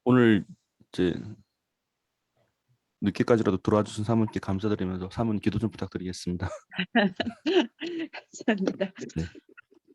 오늘 이제 늦게까지라도 들어와 주신 사모님께 감사드리면서 사모님 기도 좀 부탁드리겠습니다. 감사합니다. 네.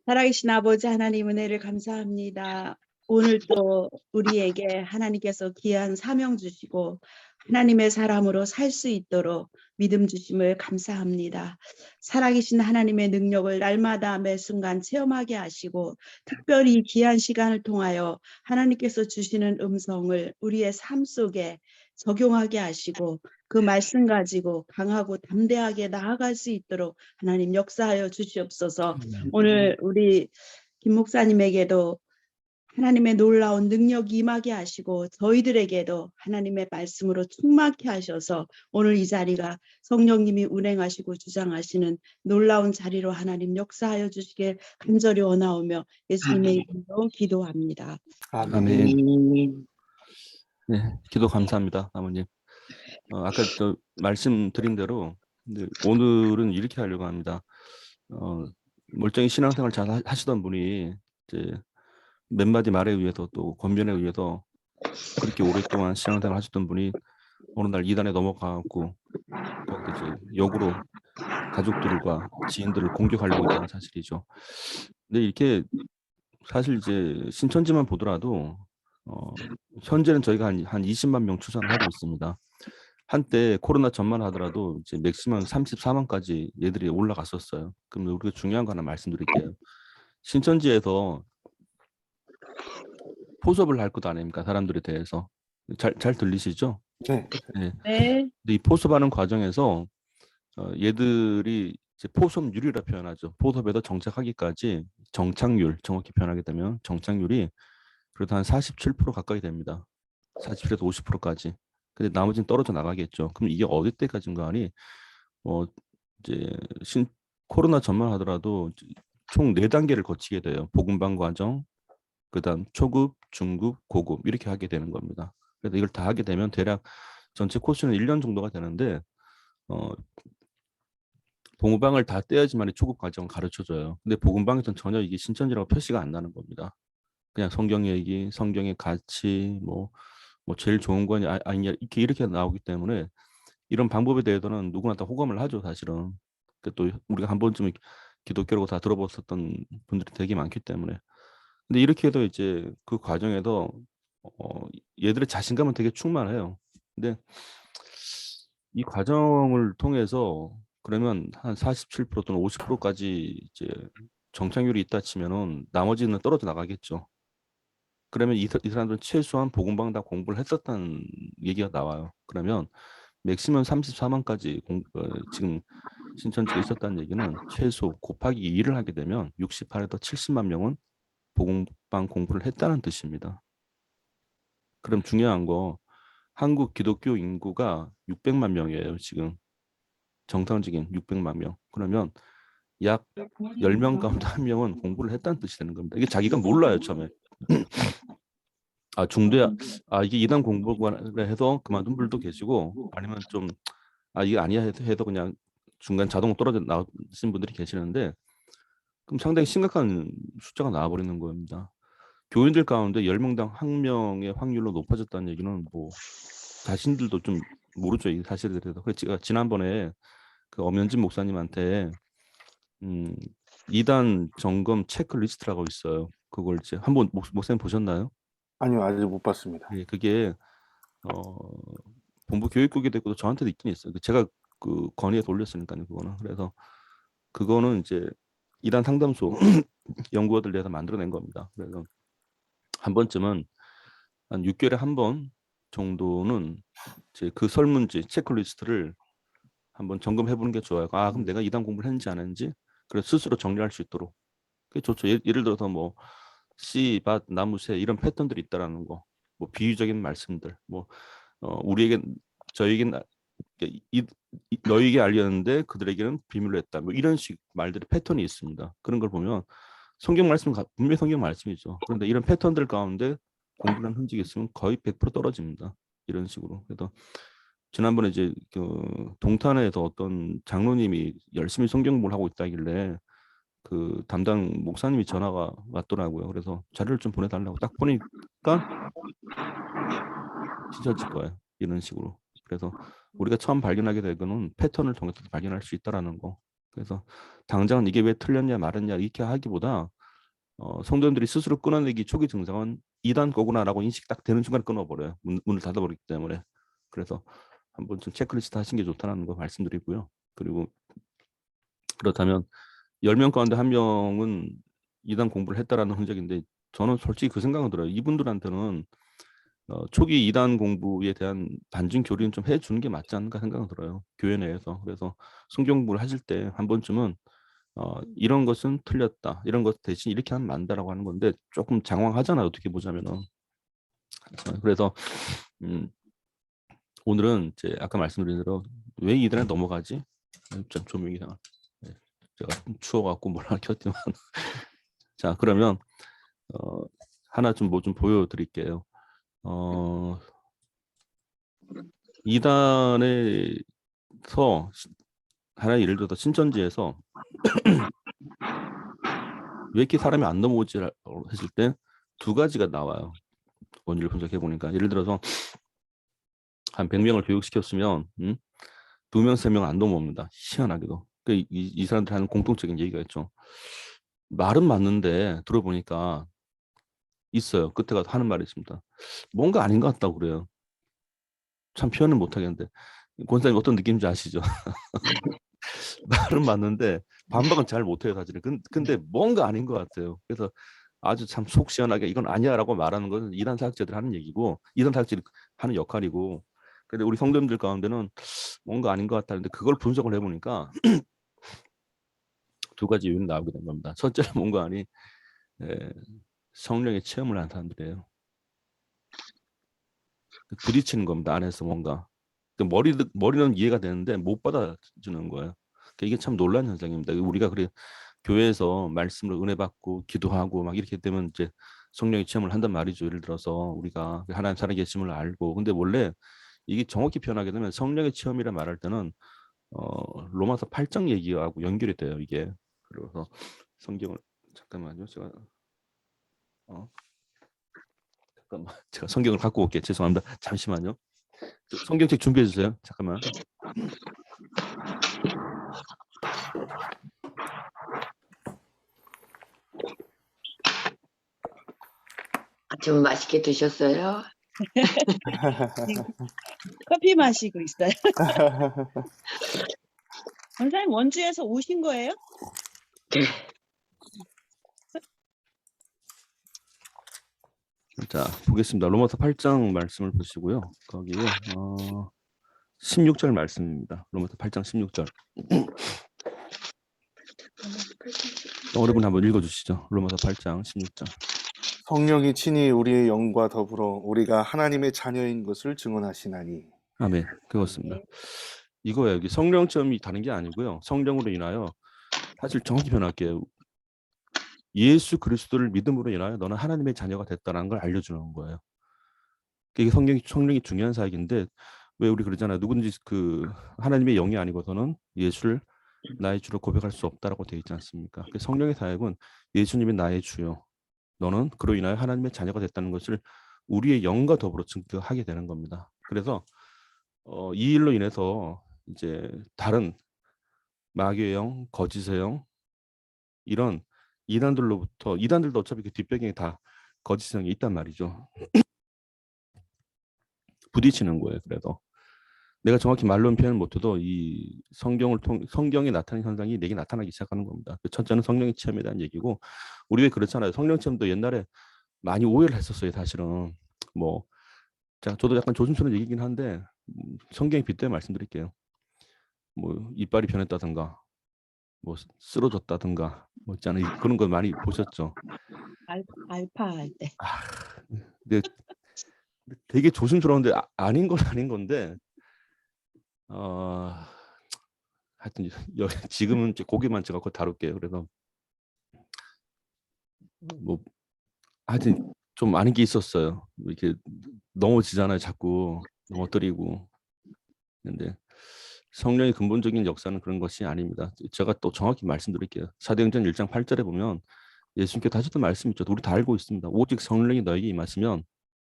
살아계신 아버지 하나님 은혜를 감사합니다. 오늘 또 우리에게 하나님께서 귀한 사명 주시고 하나님의 사람으로 살 수 있도록 믿음 주심을 감사합니다. 살아계신 하나님의 능력을 날마다 매 순간 체험하게 하시고 특별히 귀한 시간을 통하여 하나님께서 주시는 음성을 우리의 삶 속에 적용하게 하시고 그 말씀 가지고 강하고 담대하게 나아갈 수 있도록 하나님 역사하여 주시옵소서. 오늘 우리 김 목사님에게도 하나님의 놀라운 능력이 임하게 하시고 저희들에게도 하나님의 말씀으로 충만케 하셔서 오늘 이 자리가 성령님이 운행하시고 주장하시는 놀라운 자리로 하나님 역사하여 주시길 간절히 원하오며 예수님의 이름으로 기도합니다. 아멘. 네, 기도 감사합니다, 사모님. 아까 저 말씀드린 대로 오늘은 이렇게 하려고 합니다. 멀쩡히 신앙생활 잘 하시던 분이 이제 몇 마디 말에 의해서 또 권변에 의해서 그렇게 오랫동안 신앙생활 하셨던 분이 어느 날 이단에 넘어가고 거기서 이제 역으로 가족들과 지인들을 공격하려고 했다는 사실이죠. 근데 이렇게 사실 이제 신천지만 보더라도 현재는 저희가 한 20만 명 추산을 하고 있습니다. 한때 코로나 전만 하더라도 이제 맥시멈 34만까지 얘들이 올라갔었어요. 그럼 우리가 중요한 거 하나 말씀드릴게요. 신천지에서 포섭을 할 것 아닙니까? 사람들에 대해서. 잘 들리시죠? 네. 네. 네. 근데 이 포섭하는 과정에서 얘들이 이제 포섭률이라 표현하죠. 포섭에서 정착하기까지 정착률, 정확히 표현하게 되면 정착률이 그래도 한 47% 가까이 됩니다. 47에서 50%까지. 근데 나머지는 떨어져 나가겠죠. 그럼 이게 어디 때까지인가 하니 이제 코로나 전만 하더라도 총 4단계를 거치게 돼요. 복음방 과정, 그다음 초급, 중급, 고급 이렇게 하게 되는 겁니다. 그래서 이걸 다 하게 되면 대략 전체 코스는 1년 정도가 되는데 복음방을 다 떼야지만 초급 과정을 가르쳐줘요. 근데 복음방에서는 전혀 이게 신천지라고 표시가 안 나는 겁니다. 그냥 성경 얘기, 성경의 가치, 뭐 제일 좋은 거냐 아니냐 이렇게 나오기 때문에 이런 방법에 대해서는 누구나 다 호감을 하죠, 사실은. 또 우리가 한 번쯤 기독교라고 다 들어봤었던 분들이 되게 많기 때문에. 근데 이렇게 해도 이제 그 과정에서 얘들의 자신감은 되게 충만해요. 근데 이 과정을 통해서 그러면 한 47% 또는 50%까지 이제 정착률이 있다 치면은 나머지는 떨어져 나가겠죠. 그러면 이 사람들은 최소한 복음방 다 공부를 했었다는 얘기가 나와요. 그러면 맥시멈 34만까지 지금 신천지가 있었다는 얘기는 최소 곱하기 2를 하게 되면 68에서 70만 명은 복음방 공부를 했다는 뜻입니다. 그럼 중요한 거 한국 기독교 인구가 600만 명이에요. 지금 정상적인 600만 명. 그러면 약 10명 가운데 1명은 공부를 했다는 뜻이 되는 겁니다. 이게 자기가 몰라요, 처음에. 이게 이단 공부를 해서 그만둔 분들도 계시고 아니면 좀 이게 아니야 해서 그냥 중간 자동 떨어져 나오신 분들이 계시는데 그럼 상당히 심각한 숫자가 나와버리는 겁니다. 교인들 가운데 10명당 1명의 확률로 높아졌다는 얘기는 뭐 자신들도 좀 모르죠, 이 사실에 대해서. 그래서 제가 지난번에 그 엄연진 목사님한테 2단 점검 체크리스트라고 있어요. 그걸 이제 한번 목사님 보셨나요? 아니요, 아직 못 봤습니다. 예, 그게 본부 교육국에도 있고 저한테도 있긴 있어요. 제가 그 건의해서 올렸으니까요, 그거는. 그래서 그거는 이제 2단 상담소 연구원들 내서 만들어낸 겁니다. 그래서 한 번쯤은 한 6개월에 한 번 정도는 이제 그 설문지 체크리스트를 한번 점검해 보는 게 좋아요. 그럼 내가 2단 공부를 했는지 안 했는지 그래서 스스로 정리할 수 있도록. 그게 좋죠. 예를 들어서 뭐 씨, 밭, 나무, 새 이런 패턴들이 있다라는 거. 뭐 비유적인 말씀들. 뭐 저에겐 너에게 알렸는데 그들에게는 비밀로 했다. 뭐 이런 식 말들의 패턴이 있습니다. 그런 걸 보면 성경 말씀 분명히 성경 말씀이죠. 그런데 이런 패턴들 가운데 공부를 한 흔적이 있으면 거의 100% 떨어집니다. 이런 식으로. 그래서 지난번에 이제 그 동탄에서 어떤 장로님이 열심히 성경 공부를 하고 있다길래 그 담당 목사님이 전화가 왔더라고요. 그래서 자료를 좀 보내달라고 딱 보니까 찢어질 거예요. 이런 식으로. 그래서 우리가 처음 발견하게 되고는 패턴을 통해서 발견할 수 있다라는 거. 그래서 당장은 이게 왜 틀렸냐 말았냐 이렇게 하기보다 성도님들이 스스로 끊어내기 초기 증상은 이단 거구나라고 인식 딱 되는 순간 끊어버려요. 문을 닫아버리기 때문에. 그래서 한번 좀 체크리스트 하신 게 좋다는 거 말씀드리고요. 그리고 그렇다면 10명 가운데 1명은 이단 공부를 했다라는 흔적인데 저는 솔직히 그 생각은 들어요. 이분들한테는 초기 이단 공부에 대한 반증 교리는 좀 해주는 게 맞지 않을까 생각은 들어요. 교회 내에서. 그래서 성경 공부를 하실 때 한 번쯤은 이런 것은 틀렸다. 이런 것 대신 이렇게 하면 안 된다라고 하는 건데 조금 장황하잖아요. 어떻게 보자면은. 그래서 오늘은 이제 아까 말씀드린 대로 왜 이단에 넘어가지? 좀 조명이 이상. 제가 추워갖고 몰라 켰지만 자 그러면 하나 좀 뭐 좀 보여드릴게요. 이단에서 하나 예를 들어서 신천지에서 왜 이렇게 사람이 안 넘어오지 했을 때 두 가지가 나와요. 원리를 분석해 보니까 예를 들어서 한 100명을 교육시켰으면 2명, 3명 안 넘어옵니다. 희한하게도. 이 사람들 하는 공통적인 얘기가 있죠. 말은 맞는데 들어보니까 있어요. 끝에 가서 하는 말이 있습니다. 뭔가 아닌 것 같다고 그래요. 참 표현을 못 하겠는데 권사님 어떤 느낌인지 아시죠? 말은 맞는데 반박은 잘 못해요 사실은. 근데 뭔가 아닌 것 같아요. 그래서 아주 참 속 시원하게 이건 아니야라고 말하는 것은 이단 사역자들 하는 얘기고 이단 사역자들이 하는 역할이고. 근데 우리 성도님들 가운데는 뭔가 아닌 것 같다는데 그걸 분석을 해보니까 두 가지 요인이 나오게 된 겁니다. 첫째는 뭔가 아니 성령의 체험을 한 사람들이에요. 부딪히는 겁니다. 안에서 뭔가. 머리는 이해가 되는데 못 받아주는 거예요. 이게 참 놀라운 현상입니다. 우리가 그래 교회에서 말씀을 은혜 받고 기도하고 막 이렇게 되면 이제 성령의 체험을 한단 말이죠. 예를 들어서 우리가 하나님 살아계심을 알고. 근데 원래 이게 정확히 표현하게 되면 성령의 체험이라 말할 때는 로마서 8장 얘기하고 연결이 돼요. 이게. 그래서 성경을 잠깐만요. 제가 성경을 갖고 올게요. 죄송합니다. 잠시만요. 성경책 준비해 주세요. 잠깐만. 아침 맛있게 드셨어요? 커피 마시고 있어요. 원사님 원주에서 오신 거예요? 자, 보겠습니다. 로마서 8장 말씀을 보시고요. 거기에 16절 말씀입니다. 로마서 8장 16절. 여러분 한번 읽어주시죠. 로마서 8장 16절. 성령이 친히 우리의 영과 더불어 우리가 하나님의 자녀인 것을 증언하시나니. 아멘. 그렇습니다. 이거예요. 여기 성령 체험이 다른 게 아니고요. 성령으로 인하여 사실 정확히 변할게요. 예수 그리스도를 믿음으로 인하여 너는 하나님의 자녀가 됐다는 걸 알려주는 거예요. 이게 성령이 중요한 사역인데 왜 우리 그러잖아요. 누군지 그 하나님의 영이 아니고서는 예수를 나의 주로 고백할 수 없다라고 되어 있지 않습니까? 성령의 사역은 예수님이 나의 주요. 너는 그로 인하여 하나님의 자녀가 됐다는 것을 우리의 영과 더불어 증거하게 되는 겁니다. 그래서 이 일로 인해서 이제 다른 마귀의 영, 거짓의 영 이런 이단들도 어차피 그 뒷배경에 다 거짓의 영이 있단 말이죠. 부딪히는 거예요. 그래서 내가 정확히 말로는 표현 못해도 이 성경에 나타나는 현상이 내게 나타나기 시작하는 겁니다. 첫째는 성령의 체험에 대한 얘기고 우리 왜 그렇잖아요. 성령 체험도 옛날에 많이 오해를 했었어요. 사실은 저도 약간 조심스러운 얘기긴 한데 성경에 빗대어 말씀드릴게요. 이빨이 변했다든가 쓰러졌다든가 있잖아요. 그런 거 많이 보셨죠. 알파 할 때. 근데 되게 조심스러운데 아닌 건 아닌 건데 하여튼 지금은 고기만 제가 다룰게요. 그래서 하여튼 좀 아는 게 있었어요. 이렇게 넘어지잖아요. 자꾸 넘어뜨리고. 근데 성령의 근본적인 역사는 그런 것이 아닙니다. 제가 또 정확히 말씀드릴게요. 사도행전 1장 8절에 보면 예수님께서 하셨던 말씀이 있죠. 우리 다 알고 있습니다. 오직 성령이 너에게 임하시면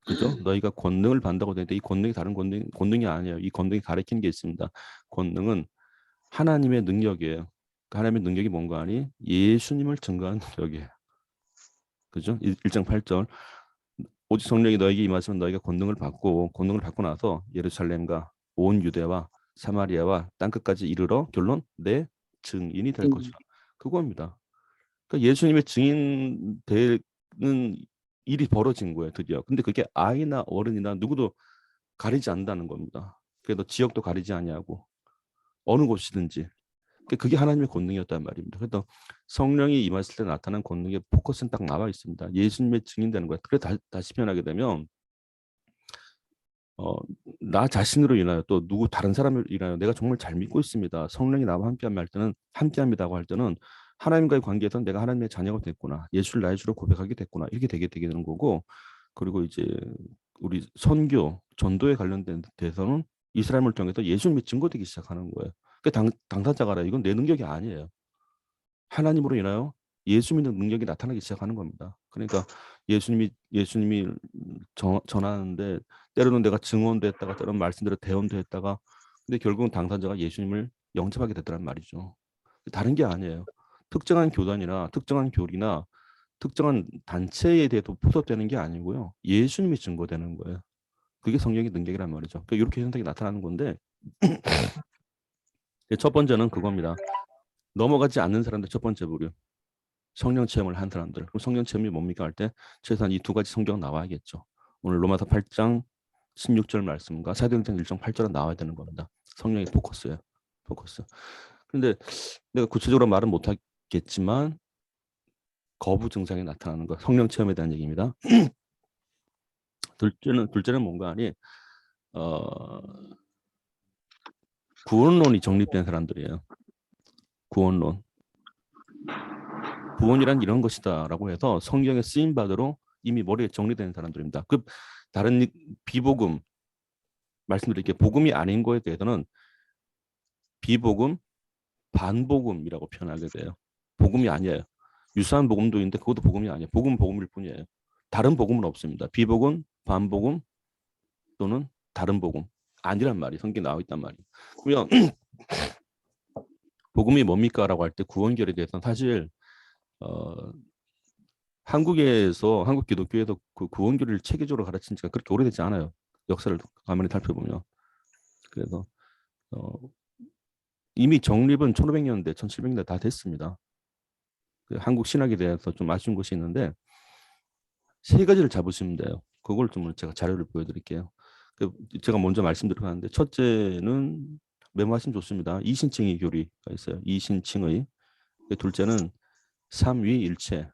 그죠? 너희가 권능을 받는다고 되는데 이 권능이 다른 권능이 아니에요. 이 권능이 가리키는 게 있습니다. 권능은 하나님의 능력이에요. 그 하나님의 능력이 뭔가 하니 예수님을 증거하는 능력이에요. 그죠? 1장 8절 오직 성령이 너에게 임하시면 너희가 권능을 받고 나서 예루살렘과 온 유대와 사마리아와 땅끝까지 이르러 결론 내 증인이 될 것이라. 그겁니다. 그러니까 예수님의 증인 되는 일이 벌어진 거예요, 드디어. 근데 그게 아이나 어른이나 누구도 가리지 않는다는 겁니다. 그래도 지역도 가리지 아니하고 어느 곳이든지. 그게 하나님의 권능이었단 말입니다. 그래서 성령이 임했을 때 나타난 권능의 포커스는 딱 나와 있습니다. 예수님의 증인되는 거예요. 그래 다시 표현하게 되면 나 자신으로 인하여 또 누구 다른 사람을 인하여 내가 정말 잘 믿고 있습니다. 성령이 나와 함께합니다고 할 때는 하나님과의 관계에서는 내가 하나님의 자녀가 됐구나. 예수를 나의 주로 고백하게 됐구나. 이렇게 되게 되는 거고 그리고 이제 우리 선교, 전도에 관련된 데서는 이스라엘을 통해서 예수님이 증거되기 시작하는 거예요. 당사자가 알아요. 이건 내 능력이 아니에요. 하나님으로 인하여 예수 믿는 능력이 나타나기 시작하는 겁니다. 그러니까 예수님이 전하는데 때로는 내가 증언도 했다가 때로는 말씀대로 대언도 했다가 근데 결국은 당사자가 예수님을 영접하게 됐다는 말이죠. 다른 게 아니에요. 특정한 교단이나 특정한 교리나 특정한 단체에 대해서 포섭되는 게 아니고요. 예수님이 증거되는 거예요. 그게 성령의 능력이란 말이죠. 그러니까 이렇게 현상이 나타나는 건데 첫 번째는 그겁니다. 넘어가지 않는 사람들 첫 번째 부류. 성령 체험을 한 사람들. 그럼 성령 체험이 뭡니까 할 때 최소한 이 두 가지 성경 나와야겠죠. 오늘 로마서 8장 16절 말씀과 사도행전 1장 8절은 나와야 되는 겁니다. 성령의 포커스예요. 포커스. 그런데 내가 구체적으로 말은 못하겠지만 거부 증상이 나타나는 거. 성령 체험에 대한 얘기입니다. 둘째는 뭔가 하니 구원론이 정립된 사람들이에요. 구원론. 구원이란 이런 것이다라고 해서 성경에 쓰임 받으러 이미 머리에 정리된 사람들입니다. 그 다른 비복음 말씀드릴게요. 복음이 아닌 거에 대해서는 비복음, 반복음이라고 표현하게 돼요. 복음이 아니에요. 유사한 복음도 있는데 그것도 복음이 아니에요. 복음일 뿐이에요. 다른 복음은 없습니다. 비복음, 반복음 또는 다른 복음 아니란 말이 성경에 나와 있단 말이에요. 그러면 복음이 뭡니까라고 할 때 구원결에 대해서는 사실 한국 기독교에서 그 구원교리를 체계적으로 가르친 지가 그렇게 오래되지 않아요. 역사를 가만히 살펴보면. 그래서 이미 정립은 1500년대, 1700년대 다 됐습니다. 그 한국 신학에 대해서 좀 아쉬운 것이 있는데 세 가지를 잡으시면 돼요. 그걸 좀 제가 자료를 보여드릴게요. 제가 먼저 말씀드렸는데 첫째는 메모하시면 좋습니다. 이신칭의 교리가 있어요. 이신칭의. 둘째는 삼위일체.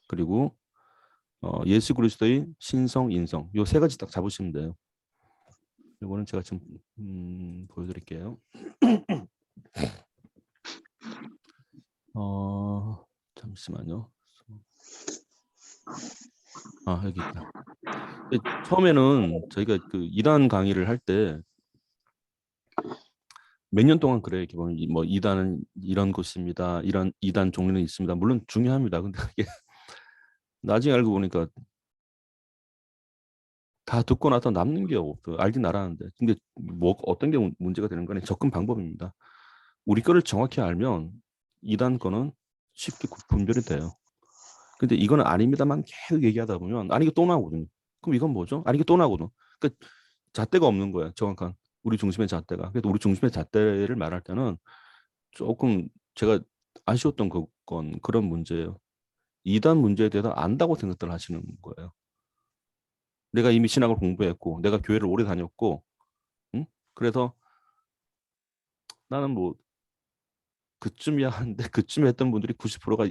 그리고 예수 그리스도의 신성, 인성. 요 세 가지 딱 잡으시면 돼요. 이거는 제가 지금 보여드릴게요. 잠시만요. 여기 있다. 처음에는 저희가 그 이단 강의를 할 때 몇 년 동안 그래요. 기본 뭐 이단은 이런 것입니다. 이런 이단 종류는 있습니다. 물론 중요합니다. 근데 그게 나중에 알고 보니까 다 듣고 나서 남는 게 없어요. 알긴 알았는데. 근데 뭐 어떤 게 문제가 되는 거는 접근 방법입니다. 우리 거를 정확히 알면 이단 거는 쉽게 분별이 돼요. 근데 이거는 아닙니다만 계속 얘기하다 보면 아니 이게 또 나오거든요. 그럼 이건 뭐죠? 아니 이게 또 나오거든. 그러니까 잣대가 없는 거예요. 정확한 우리 중심의 잣대가. 그래서 우리 중심의 잣대를 말할 때는 조금 제가 아쉬웠던 건 그런 문제예요. 이단 문제에 대해서 안다고 생각들 하시는 거예요. 내가 이미 신학을 공부했고 내가 교회를 오래 다녔고 응? 그래서 나는 뭐 그쯤이야 하는데 그쯤에 했던 분들이 90%가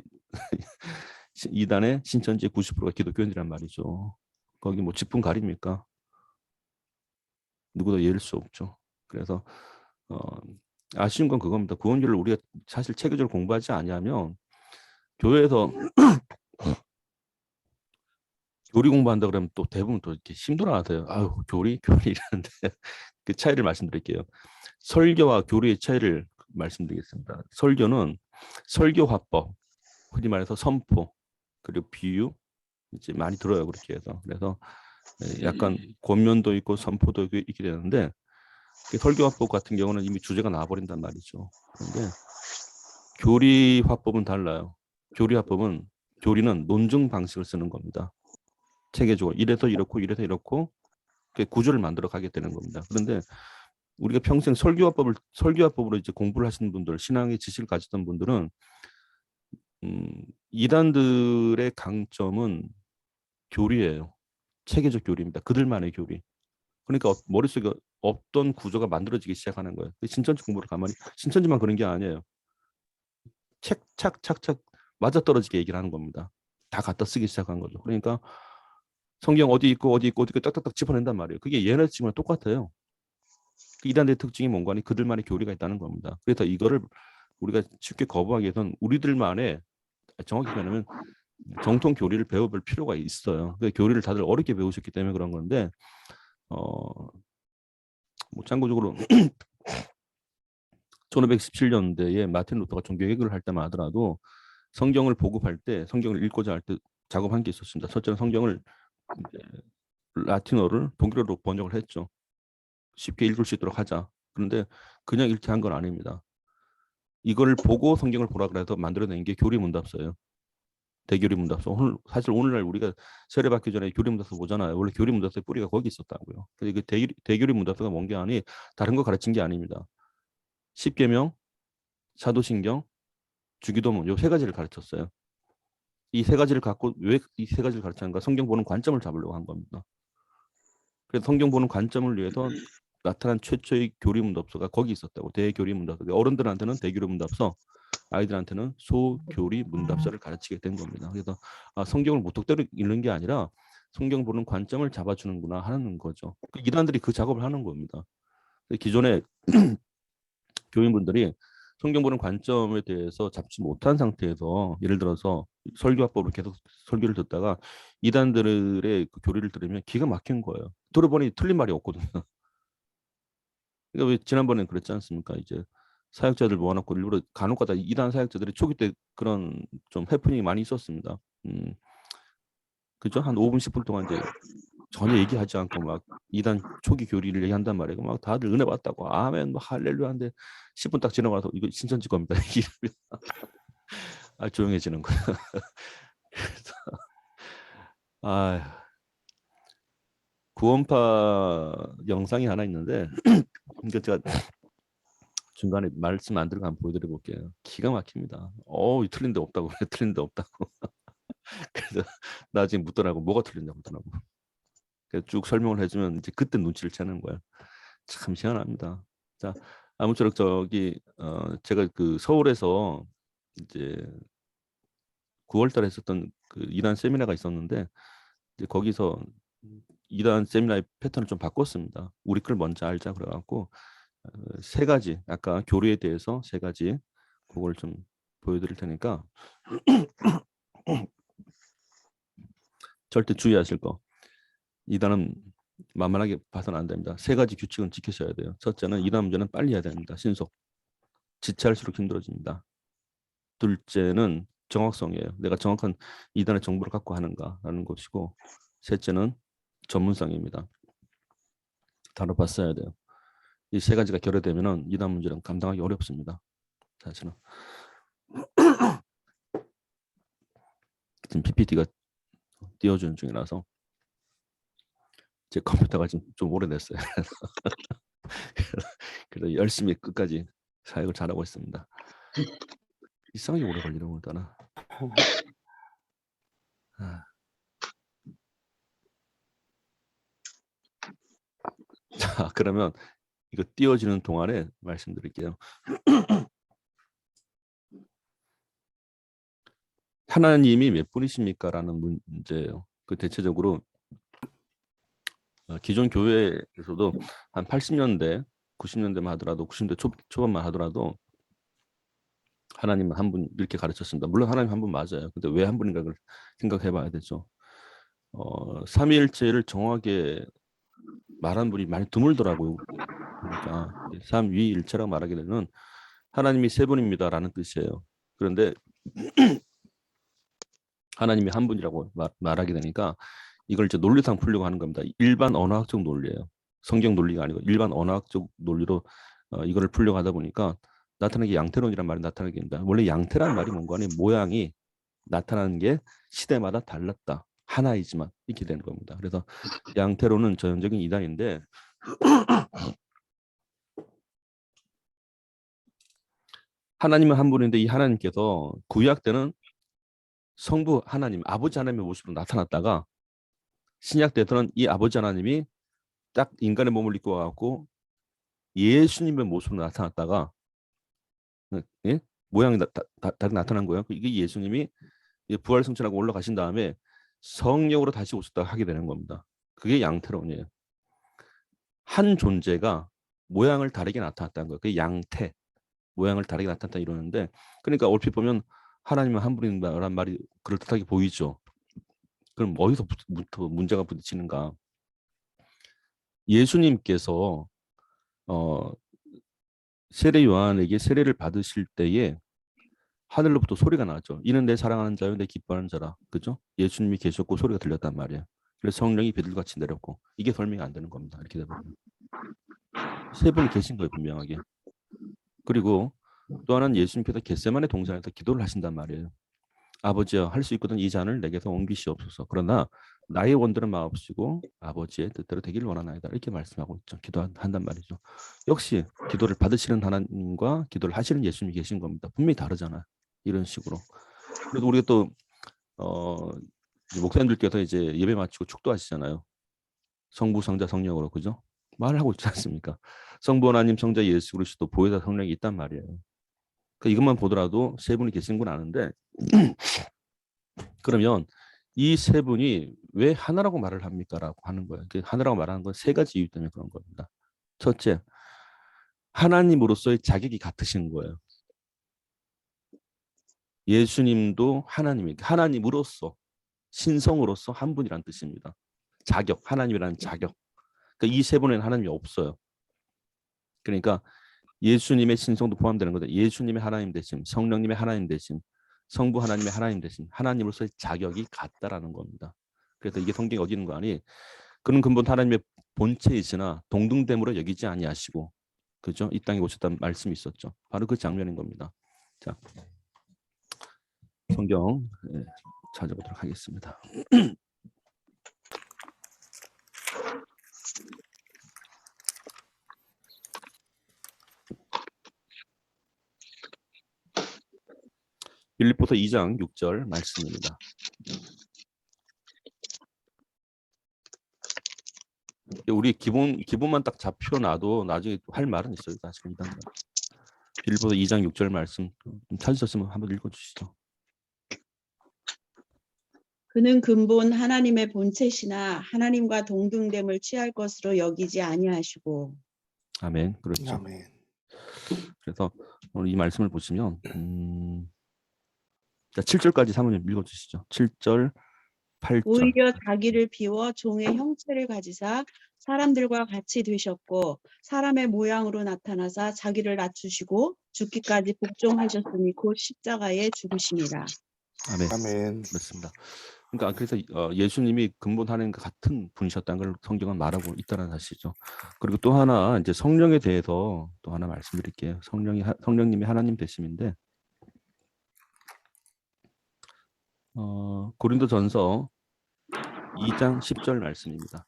이단의 신천지의 90%가 기독교인이란 말이죠. 거기 뭐 직분 가립니까? 누구도 예를 수 없죠. 그래서 아쉬운 건 그겁니다. 구원교를 우리가 사실 체계적으로 공부하지 않으면 교회에서 교리 공부한다 그러면 또 대부분 또 이렇게 힘들어하세요. 아유 교리 이러는데 그 차이를 말씀드릴게요. 설교와 교리의 차이를 말씀드리겠습니다. 설교는 설교 화법, 흔히 말해서 선포, 그리고 비유, 이제 많이 들어요. 그렇게 해서. 그래서 약간 권면도 있고 선포도 있게 되는데 설교화법 같은 경우는 이미 주제가 나와버린단 말이죠. 그런데 교리화법은 달라요. 교리는 논증 방식을 쓰는 겁니다. 체계적으로 이래서 이렇고 이래서 이렇고 구조를 만들어 가게 되는 겁니다. 그런데 우리가 평생 설교화법으로 이제 공부를 하시는 분들, 신앙의 지식을 가졌던 분들은 이단들의 강점은 교리예요. 체계적 교리입니다. 그들만의 교리. 그러니까 머릿속에 없던 구조가 만들어지기 시작하는 거예요. 신천지 공부를 가만히 신천지만 그런 게 아니에요. 착착착착 맞아떨어지게 얘기를 하는 겁니다. 다 갖다 쓰기 시작한 거죠. 그러니까 성경 어디 있고 딱딱딱 짚어낸단 말이에요. 그게 얘네 지금은 똑같아요. 그 이단의 특징이 뭔가 하니 그들만의 교리가 있다는 겁니다. 그래서 이거를 우리가 쉽게 거부하기 위해서는 우리들만의 정확히 말하면 정통 교리를 배워볼 필요가 있어요. 그 교리를 다들 어렵게 배우셨기 때문에 그런 건데 뭐 참고적으로 1517년대에 마틴 루터가 종교개혁을 할 때만 하더라도 성경을 보급할 때 성경을 읽고자 할 때 작업한 게 있었습니다. 첫째는 성경을 라틴어를 독일어로 번역을 했죠. 쉽게 읽을 수 있도록 하자. 그런데 그냥 읽게 한 건 아닙니다. 이걸 보고 성경을 보라 그래서 만들어낸 게 교리문답서예요. 대교리문답서. 사실 오늘날 우리가 세례받기 전에 교리문답서 보잖아요. 원래 교리문답서의 뿌리가 거기 있었다고요. 근데 그 대교리문답서가 뭔 게 아니 다른 거 가르친 게 아닙니다. 십계명, 사도신경, 주기도문 요 세 가지를 가르쳤어요. 이 세 가지를 갖고 왜 이 세 가지를 가르치는가? 성경 보는 관점을 잡으려고 한 겁니다. 그래서 성경 보는 관점을 위해서 나타난 최초의 교리문답서가 거기 있었다고. 대교리문답서. 어른들한테는 대교리문답서, 아이들한테는 소교리문답서를 가르치게 된 겁니다. 그래서 성경을 무턱대로 읽는 게 아니라 성경 보는 관점을 잡아주는구나 하는 거죠. 이단들이 그 작업을 하는 겁니다. 기존에 교인분들이 성경 보는 관점에 대해서 잡지 못한 상태에서 예를 들어서 설교화법을 계속 설교를 듣다가 이단들의 그 교리를 들으면 기가 막힌 거예요. 들어보니 틀린 말이 없거든요. 그러니까 왜 지난번에 그랬지 않습니까? 이제 사역자들 모아놓고 일부러 간혹가다 이단 사역자들이 초기 때 그런 좀 해프닝이 많이 있었습니다. 그죠? 한 5분 10분 동안 이제 전혀 얘기하지 않고 막 이단 초기 교리를 얘기한단 말이에요. 막 다들 은혜 받았다고 아멘, 뭐 할렐루야인데 10분 딱 지나가서 이거 신천지 겁니다. 조용해지는 거야. 그래서 구원파 영상이 하나 있는데 그러니까 제가 중간에 말씀 안 들어가면 보여드려 볼게요. 기가 막힙니다. 틀린 데 없다고 그래. 틀린 데 없다고. 그래서 나중에 묻더라고. 뭐가 틀렸냐고 묻더라고. 그래서 쭉 설명을 해주면 이제 그때 눈치를 채는 거야. 참 희한합니다. 자, 아무쪼록 제가 그 서울에서 이제 9월달에 했었던 그 이단 세미나가 있었는데 이제 거기서 이단 세미나의 패턴을 좀 바꿨습니다. 우리 걸 먼저 알자 그래갖고 세 가지 아까 교리에 대해서 세 가지 그걸 좀 보여드릴 테니까 절대 주의하실 거. 이단은 만만하게 봐서는 안 됩니다. 세 가지 규칙은 지키셔야 돼요. 첫째는 이단 문제는 빨리 해야 됩니다. 신속. 지체할수록 힘들어집니다. 둘째는 정확성이에요. 내가 정확한 이단의 정보를 갖고 하는가라는 것이고, 셋째는 전문성입니다. 다뤄봤어야 돼요. 이 세 가지가 결여되면은 이단 문제는 감당하기 어렵습니다. 사실은. 지금 PPT가 띄워주는 중이라서 제 컴퓨터가 좀 오래됐어요. 그래서 열심히 끝까지 사역을 잘하고 있습니다. 이상하게 오래 걸리는 거잖아. 자, 그러면 이거 띄워지는 동안에 말씀드릴게요. 하나님이 몇 분이십니까? 라는 문제예요. 그 대체적으로 기존 교회에서도 한 80년대, 90년대만 하더라도 90년대 초반만 하더라도 하나님은 한 분 이렇게 가르쳤습니다. 물론 하나님 한 분 맞아요. 근데 왜 한 분인가 를 생각해 봐야 되죠. 삼위일체를 정확하게 말한 분이 많이 드물더라고요. 그러니까 삼위일체라고 말하게 되면 하나님이 세 분입니다라는 뜻이에요. 그런데 하나님이 한 분이라고 말하게 되니까 이걸 이제 논리상 풀려고 하는 겁니다. 일반 언어학적 논리예요. 성경 논리가 아니고 일반 언어학적 논리로 이거를 풀려고 하다 보니까 나타나는 게 양태론이란 말이 나타나게 됩니다. 원래 양태란 말이 뭔가 하면 모양이 나타나는 게 시대마다 달랐다. 하나이지만 이렇게 되는 겁니다. 그래서 양태론은 전형적인 이단인데 하나님은 한 분인데 이 하나님께서 구약 때는 성부 하나님, 아버지 하나님의 모습으로 나타났다가 신약 때에서는 이 아버지 하나님이 딱 인간의 몸을 입고 와갖고 예수님의 모습으로 나타났다가 예? 모양이 다르게 나타난 거예요. 이게 예수님이 부활 승천하고 올라가신 다음에 성령으로 다시 오셨다 하게 되는 겁니다. 그게 양태론이에요. 한 존재가 모양을 다르게 나타났다는 거예요. 그게 양태, 모양을 다르게 나타났다 이러는데 그러니까 얼핏 보면 하나님은 한 분이라는 말이 그럴듯하게 보이죠. 그럼 어디서부터 문제가 부딪히는가? 예수님께서 세례 요한에게 세례를 받으실 때에 하늘로부터 소리가 나왔죠. 이는 내 사랑하는 자요, 내 기뻐하는 자라. 그죠? 예수님이 계셨고 소리가 들렸단 말이에요. 그래서 성령이 비둘기같이 내렸고 이게 설명이 안 되는 겁니다. 이렇게 되면 세 분이 계신 거예요, 분명하게. 그리고 또 하나는 예수님께서 겟세마네 동산에서 기도를 하신단 말이에요. 아버지여, 할 수 있거든 이 잔을 내게서 옮기시옵소서. 그러나 나의 원대로 마옵시고 아버지의 뜻대로 되기를 원하나이다. 이렇게 말씀하고 있죠. 기도한단 말이죠. 역시 기도를 받으시는 하나님과 기도를 하시는 예수님이 계신 겁니다. 분명히 다르잖아요. 이런 식으로. 그래도 우리가 또 목사님들께서 이제 예배 마치고 축도하시잖아요. 성부, 성자, 성령으로, 그죠? 말을 하고 있지 않습니까? 성부 하나님, 성자 예수 그리스도, 보혜사 성령이 있단 말이에요. 그러니까 이것만 보더라도 세 분이 계신 건 아는데 그러면 이 세 분이 왜 하나라고 말을 합니까?라고 하는 거예요. 하나라고 말하는 건 세 가지 이유 때문에 그런 겁니다. 첫째, 하나님으로서의 자격이 같으신 거예요. 예수님도 하나님으로서 신성으로서 한 분이란 뜻입니다. 자격, 하나님이라는 자격. 그러니까 이 세 분에는 하나님이 없어요. 그러니까 예수님의 신성도 포함되는 거죠. 예수님의 하나님 되심, 성령님의 하나님 되심, 성부 하나님의 하나님 되심, 하나님으로서의 자격이 같다라는 겁니다. 그래서 이게 성경에 어디는 거 아니? 그는 근본 하나님의 본체이시나 동등됨으로 여기지 아니하시고, 그죠? 이 땅에 오셨다는 말씀이 있었죠. 바로 그 장면인 겁니다. 자, 성경 찾아보도록 하겠습니다. 빌립보서 2장 6절 말씀입니다. 우리 기본만 딱 잡혀놔도 나중에 할 말은 있어요. 사실은 빌립보서 2장 6절 말씀 찾으셨으면 한번 읽어주시죠. 그는 근본 하나님의 본체시나 하나님과 동등됨을 취할 것으로 여기지 아니하시고. 아멘. 그렇죠. 아멘. 그래서 오늘 이 말씀을 보시면 7절까지 사모님 읽어주시죠. 7절, 8절. 오히려 자기를 비워 종의 형체를 가지사 사람들과 같이 되셨고 사람의 모양으로 나타나사 자기를 낮추시고 죽기까지 복종하셨으니 곧 십자가에 죽으심이라. 아멘. 아멘. 그렇습니다. 그러니까 그래서 예수님이 근본 하나님과 같은 분이셨다는 걸 성경은 말하고 있다는 사실이죠. 그리고 또 하나 이제 성령에 대해서 또 하나 말씀드릴게요. 성령님이 하나님 되심인데 고린도전서 2장 10절 말씀입니다.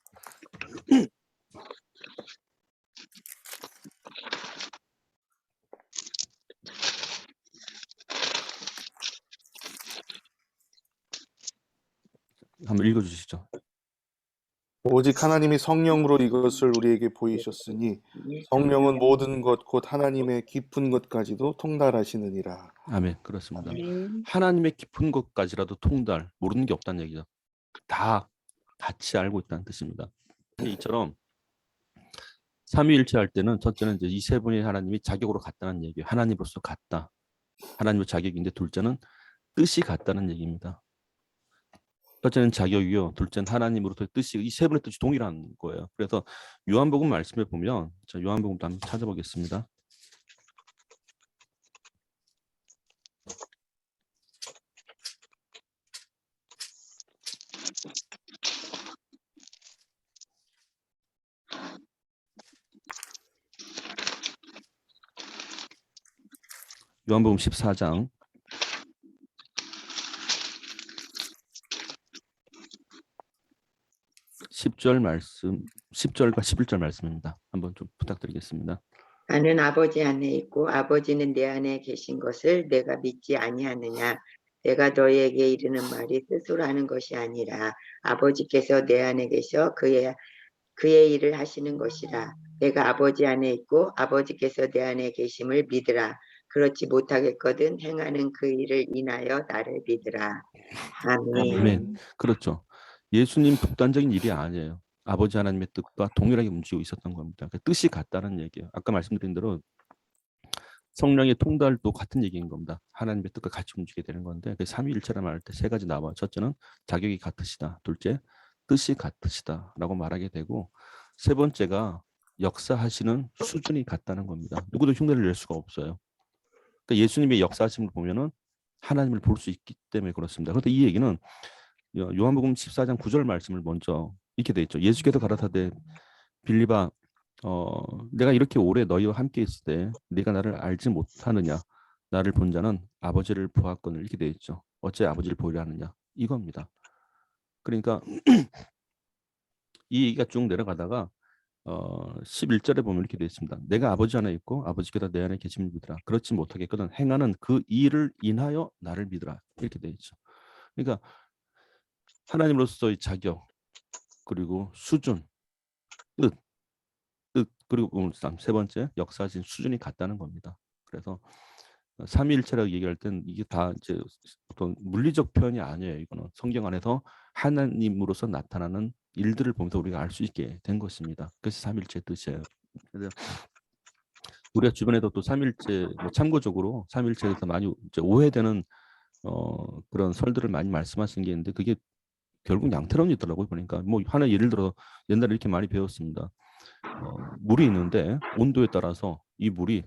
한번 읽어주시죠. 오직 하나님이 성령으로 이것을 우리에게 보이셨으니 성령은 모든 것 곧 하나님의 깊은 것까지도 통달하시느니라. 아멘. 그렇습니다. 아멘. 하나님의 깊은 것까지라도 통달, 모르는 게 없다는 얘기죠. 다 같이 알고 있다는 뜻입니다. 이처럼 삼위일체할 때는 첫째는 이제 이 세 분의 하나님이 자격으로 같다는 얘기예요. 하나님으로서 같다. 하나님의 자격인데 둘째는 뜻이 같다는 얘기입니다. 첫째는 자격이요, 둘째는 하나님으로서의 뜻이, 이 세 분의 뜻이 동일한 거예요. 그래서 요한복음 말씀에 보면, 자, 요한복음도 한번 찾아보겠습니다. 요한복음 14장 10절 말씀, 10절과 11절 말씀입니다. 한번 좀 부탁드리겠습니다. 나는 아버지 안에 있고 아버지는 내 안에 계신 것을 내가 믿지 아니하느냐. 내가 너희에게 이르는 말이 스스로 하는 것이 아니라 아버지께서 내 안에 계셔 그의 일을 하시는 것이라. 내가 아버지 안에 있고 아버지께서 내 안에 계심을 믿으라. 그렇지 못하겠거든 행하는 그 일을 인하여 나를 믿으라. 아멘. 아멘. 그렇죠. 예수님 독단적인 일이 아니에요. 아버지 하나님의 뜻과 동일하게 움직이고 있었던 겁니다. 그 뜻이 같다는 얘기예요. 아까 말씀드린 대로 성령의 통달도 같은 얘기인 겁니다. 하나님의 뜻과 같이 움직이게 되는 건데 그 삼위일체라 말할 때 세 가지 나와요. 첫째는 자격이 같으시다. 둘째, 뜻이 같으시다라고 말하게 되고 세 번째가 역사하시는 수준이 같다는 겁니다. 누구도 흉내를 낼 수가 없어요. 그러니까 예수님의 역사하심을 보면은 하나님을 볼 수 있기 때문에 그렇습니다. 그런데 이 얘기는 요한복음 14장 9절 말씀을 먼저 이렇게 돼 있죠. 예수께서 가라사대 빌립아 내가 이렇게 오래 너희와 함께 있을 때 네가 나를 알지 못하느냐 나를 본 자는 아버지를 보았거늘 이렇게 돼 있죠. 어째 아버지를 보이려 하느냐 이겁니다. 그러니까 이 얘기가 쭉 내려가다가 11절에 보면 이렇게 되어 있습니다. 내가 아버지 안에 있고 아버지께서 내 안에 계심을 믿으라. 그렇지 못하겠거든 행하는 그 일을 인하여 나를 믿으라. 이렇게 되어 있죠. 그러니까 하나님으로서의 자격 그리고 수준, 뜻 그리고 세 번째 역사하신 수준이 같다는 겁니다. 그래서 삼위일체라고 얘기할 땐 이게 다 이제 어떤 물리적 표현이 아니에요. 이거는 성경 안에서 하나님으로서 나타나는 일들을 보면서 우리가 알 수 있게 된 것입니다. 그것이 삼위일체의 뜻이에요. 그래서 우리가 주변에도 또 삼위일체 참고적으로 삼위일체에서 많이 이제 오해되는 그런 설들을 많이 말씀하시는 게 있는데 그게 결국 양태론이더라고요. 보니까 뭐 하나 예를 들어 옛날에 이렇게 많이 배웠습니다. 물이 있는데 온도에 따라서 이 물이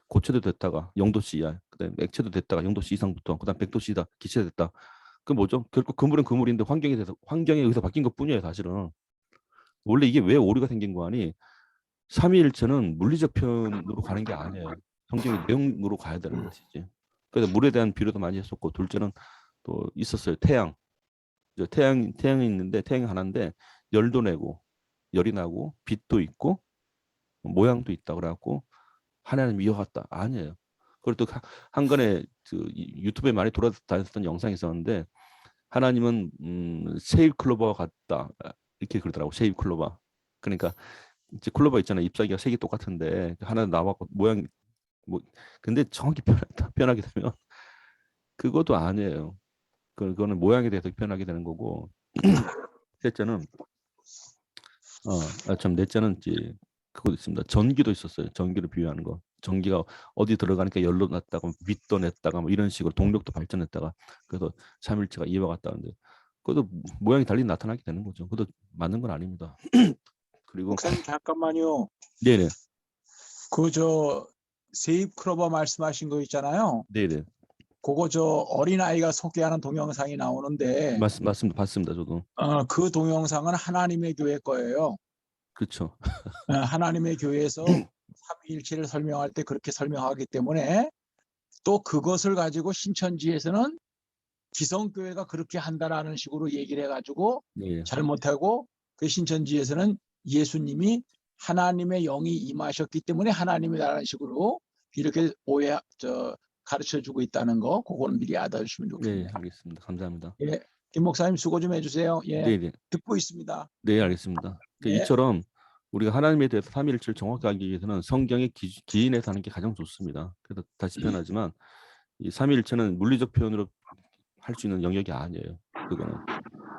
고체도 됐다가 0도씨 이하, 그다음에 액체도 됐다가 0도씨 이상부터, 그다음 100도씨다 기체됐다. 그 뭐죠? 결국 그 물은 그 물인데 환경에 의해서 바뀐 것뿐이에요, 사실은. 원래 이게 왜 오류가 생긴 거 아니? 삼위일체는 물리적 표현으로 가는 게 아니에요. 성경의 내용으로 가야 되는 것이지. 그래서 물에 대한 비료도 많이 했었고, 둘째는 또 있었어요. 태양. 태양이 있는데 태양이 하나인데 열도 내고 열이 나고 빛도 있고 모양도 있다 그래갖고 하나님 이어갔다 아니에요. 그리고 또 한 건에 그 유튜브에 많이 돌아다녔던 영상이 있었는데 하나님은 세잎 클로버와 같다 이렇게 그러더라고. 세잎 클로버. 그러니까 이제 클로버 있잖아요. 잎사귀가 색이 똑같은데 하나 나왔고 모양 뭐 근데 정확히 표현하게 되면 그것도 아니에요. 그거는 모양에 대해서 표현하게 되는 거고 셋째는 넷째는 이제 그거 있습니다. 전기도 있었어요. 전기를 비유하는 거. 전기가 어디 들어가니까 열로 났다가 빛도 냈다가 뭐 이런 식으로 동력도 발전했다가 그래서 삼일체가 이와 같다는데 그것도 모양이 달리 나타나게 되는 거죠. 그것도 맞는 건 아닙니다. 그리고 목사님 잠깐만요. 네네 그 세입 클로버 말씀하신 거 있잖아요. 네네 그거 어린아이가 소개하는 동영상이 나오는데 맞습니다. 봤습니다. 저도 그 동영상은 하나님의 교회 거예요. 그렇죠. 하나님의 교회에서 삼위일체를 설명할 때 그렇게 설명하기 때문에 또 그것을 가지고 신천지에서는 기성교회가 그렇게 한다라는 식으로 얘기를 해가지고 네. 잘못하고 그 신천지에서는 예수님이 하나님의 영이 임하셨기 때문에 하나님이라는 식으로 이렇게 가르쳐주고 있다는 거 그거는 미리 알아주시면 네, 좋겠네요. 알겠습니다. 감사합니다. 예, 김 목사님 수고 좀 해주세요. 예, 네네 듣고 있습니다. 네, 알겠습니다. 네. 이처럼 우리가 하나님에 대해서 삼위일체를 정확히 알기 위해서는 성경의 기인에서 하는 게 가장 좋습니다. 그래서 다시 표현하지만 이 삼위일체는 물리적 표현으로 할 수 있는 영역이 아니에요. 그거는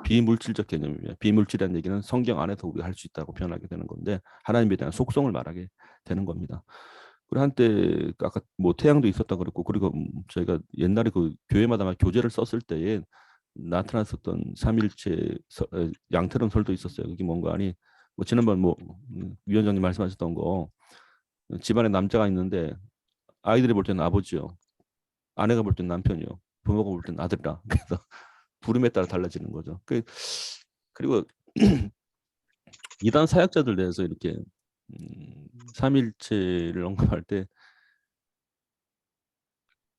비물질적 개념이에요. 비물질이라는 얘기는 성경 안에서 우리가 할 수 있다고 표현하게 되는 건데 하나님에 대한 속성을 말하게 되는 겁니다. 그리고 한때 아까 뭐 태양도 있었다 그랬고 그리고 저희가 옛날에 그 교회마다 막 교재를 썼을 때에 나타났었던 삼일체 양태론 설도 있었어요. 그게 뭔가 아니 뭐 지난번 뭐 위원장님 말씀하셨던 거 집안에 남자가 있는데 아이들이 볼 때는 아버지요, 아내가 볼 때는 남편이요, 부모가 볼 때는 아들이라. 그래서 부름에 따라 달라지는 거죠. 그리고 이단 사역자들 내에서 이렇게 삼일체를 언급할 때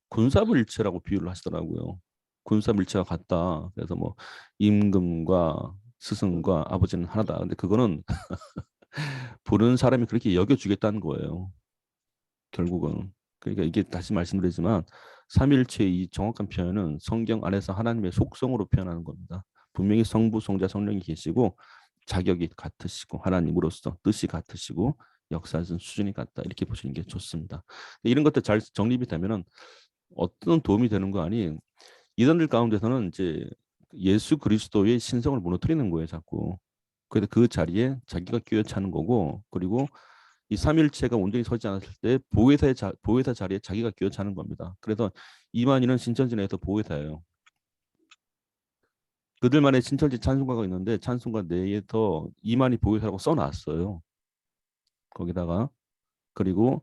군사불일체라고 비유를 하시더라고요. 군사불일체가 같다. 그래서 뭐 임금과 스승과 아버지는 하나다. 근데 그거는 부르는 사람이 그렇게 여겨주겠다는 거예요. 결국은. 그러니까 이게 다시 말씀드리지만 삼위일체의 이 정확한 표현은 성경 안에서 하나님의 속성으로 표현하는 겁니다. 분명히 성부, 성자, 성령이 계시고 자격이 같으시고 하나님으로서 뜻이 같으시고 역사하신 수준이 같다. 이렇게 보시는 게 좋습니다. 이런 것들 잘 정립이 되면은 어떤 도움이 되는 거 아니 이단들 가운데서는 이제 예수 그리스도의 신성을 무너뜨리는 거예요, 자꾸. 그래서 그 자리에 자기가 끼어 차는 거고, 그리고 이 삼일체가 온전히 서지 않았을 때 보혜사 자리에 자기가 끼어 차는 겁니다. 그래서 이만희는 신천지내에서 보혜사예요. 그들만의 신천지 찬송가가 있는데 찬송가 내에서 이만희 보혜사라고 써놨어요. 거기다가. 그리고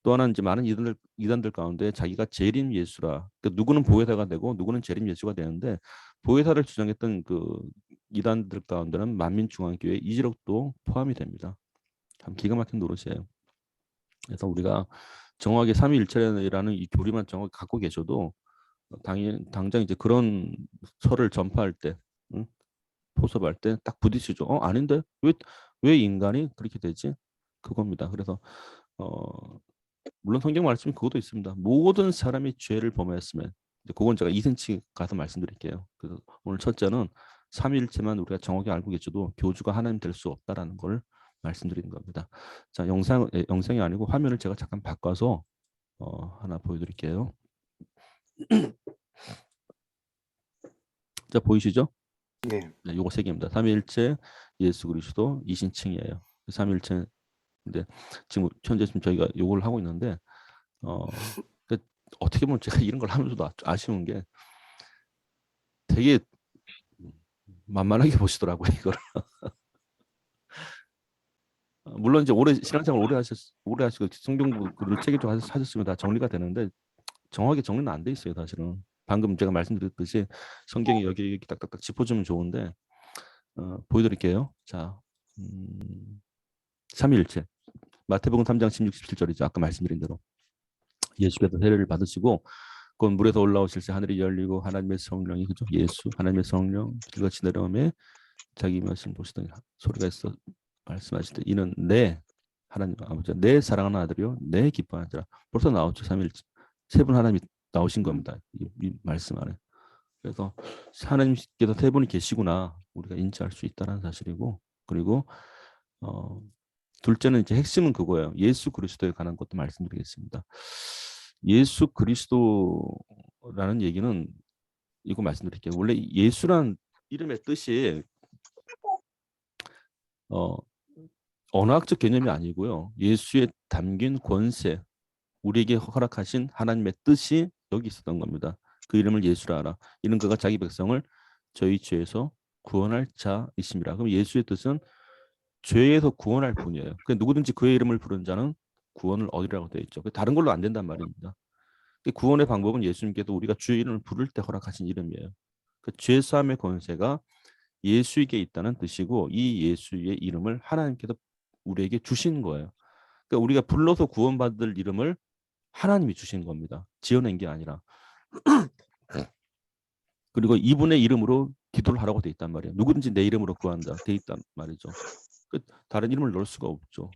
또 하나는 이제 많은 이단들 가운데 자기가 재림 예수라. 그러니까 누구는 보혜사가 되고 누구는 재림 예수가 되는데 보혜사를 주장했던 그 이단들 가운데는 만민중앙교회 이지력도 포함이 됩니다. 참 기가 막힌 노릇이에요. 그래서 우리가 정확하게 삼위일체라는 이 교리만 정확히 갖고 계셔도 당장 이제 그런 설을 전파할 때, 응? 포섭할 때 딱 부딪히죠. 아닌데 왜 인간이 그렇게 되지? 그겁니다. 그래서 물론 성경 말씀이 그것도 있습니다. 모든 사람이 죄를 범하였으면, 그건 제가 2cm 가서 말씀드릴게요. 그래서 오늘 첫째는 삼위일체만 우리가 정확히 알고 계셔도 교주가 하나님 될 수 없다라는 걸 말씀드리는 겁니다. 자, 영상이 아니고 화면을 제가 잠깐 바꿔서 하나 보여드릴게요. 자, 보이시죠? 네. 네, 요거 세 개입니다. 삼위일체, 예수 그리스도, 이신칭이에요. 삼위일체. 근데 지금 현재 저희가 요걸 하고 있는데 어떻게 보면 제가 이런 걸 하면서도 아쉬운 게 되게 만만하게 보시더라고요, 이걸. 물론 이제 신앙생활 오래 하시고 성경 글을 책을 좀 하셨으면 다 정리가 되는데 정확하게 정리는 안 돼 있어요, 사실은. 방금 제가 말씀드렸듯이 성경이 여기 딱딱딱 짚어주면 좋은데 보여드릴게요. 자, 삼위일체. 마태복음 3장 16, 17절이죠. 아까 말씀드린 대로 예수께서 세례를 받으시고 곧 물에서 올라오실 때 하늘이 열리고 하나님의 성령이, 그죠? 예수 하나님의 성령 이같이 내려오매 자기 말씀 보시더니 소리가 있어 말씀하실 때 이는 내 하나님 아버지 내 사랑하는 아들이요 내 기뻐하는 자라. 벌써 나왔죠. 삼위일체. 세 분 하나님이 나오신 겁니다. 이 말씀 안에. 그래서 하나님께서 세 분이 계시구나 우리가 인지할 수 있다는 사실이고, 그리고 둘째는 이제 핵심은 그거예요. 예수 그리스도에 관한 것도 말씀드리겠습니다. 예수 그리스도라는 얘기는 이거 말씀드릴게요. 원래 예수란 이름의 뜻이 언어학적 개념이 아니고요. 예수에 담긴 권세, 우리에게 허락하신 하나님의 뜻이 여기 있었던 겁니다. 그 이름을 예수라 하라. 이는 그가 자기 백성을 저희 죄에서 구원할 자이심이라. 그럼 예수의 뜻은 죄에서 구원할 분이에요. 누구든지 그의 이름을 부른 자는 구원을 얻으리라고 되어 있죠. 다른 걸로 안 된단 말입니다. 구원의 방법은 예수님께서 우리가 주의 이름을 부를 때 허락하신 이름이에요. 죄 사함의 권세가 예수에게 있다는 뜻이고 이 예수의 이름을 하나님께서 우리에게 주신 거예요. 그러니까 우리가 불러서 구원받을 이름을 하나님이 주신 겁니다. 지어낸 게 아니라. 그리고 이분의 이름으로 기도를 하라고 돼 있단 말이에요. 누구든지 내 이름으로 구한다 돼 있단 말이죠. 다른 이름을 넣을 수가 없죠.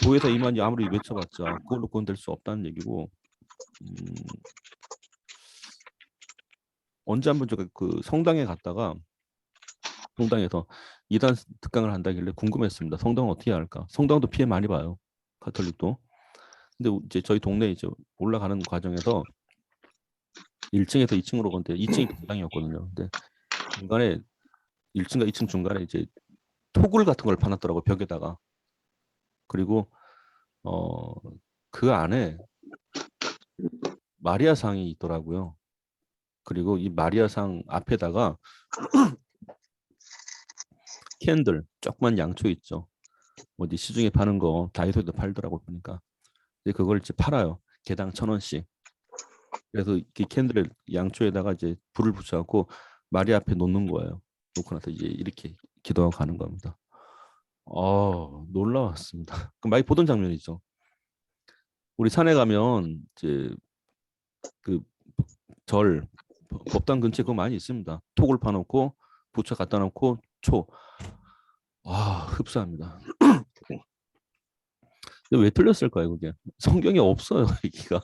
보혜사 이만희 아무리 외쳐봤자 그걸로 구원될 수 없다는 얘기고. 언제 한번 제가 그 성당에 갔다가 성당에서 이단 특강을 한다길래 궁금했습니다. 성당은 어떻게 할까? 성당도 피해 많이 봐요. 가톨릭도. 근데 이제 저희 동네에 이제 올라가는 과정에서 1층에서 2층으로 건데 2층이 공당이었거든요. 근데 중간에 1층과 2층 중간에 이제 토굴 같은 걸 파놨더라고 벽에다가. 그리고 그 안에 마리아상이 있더라고요. 그리고 이 마리아상 앞에다가 캔들 조그만 양초 있죠. 어디 시중에 파는 거 다이소에도 팔더라고 보니까. 근데 그걸 이제 팔아요. 개당 1,000원씩. 그래서 이 캔들을 양초에다가 이제 불을 붙여갖고 마리아 앞에 놓는 거예요. 놓고 나서 이제 이렇게 기도하고 가는 겁니다. 놀라웠습니다. 그 많이 보던 장면이죠. 우리 산에 가면 이제 그 절 법당 근처에 그거 많이 있습니다. 톡을 파놓고 부처 갖다 놓고 흡사합니다. 근데 왜 틀렸을까요, 그게? 성경에 없어요, 얘기가.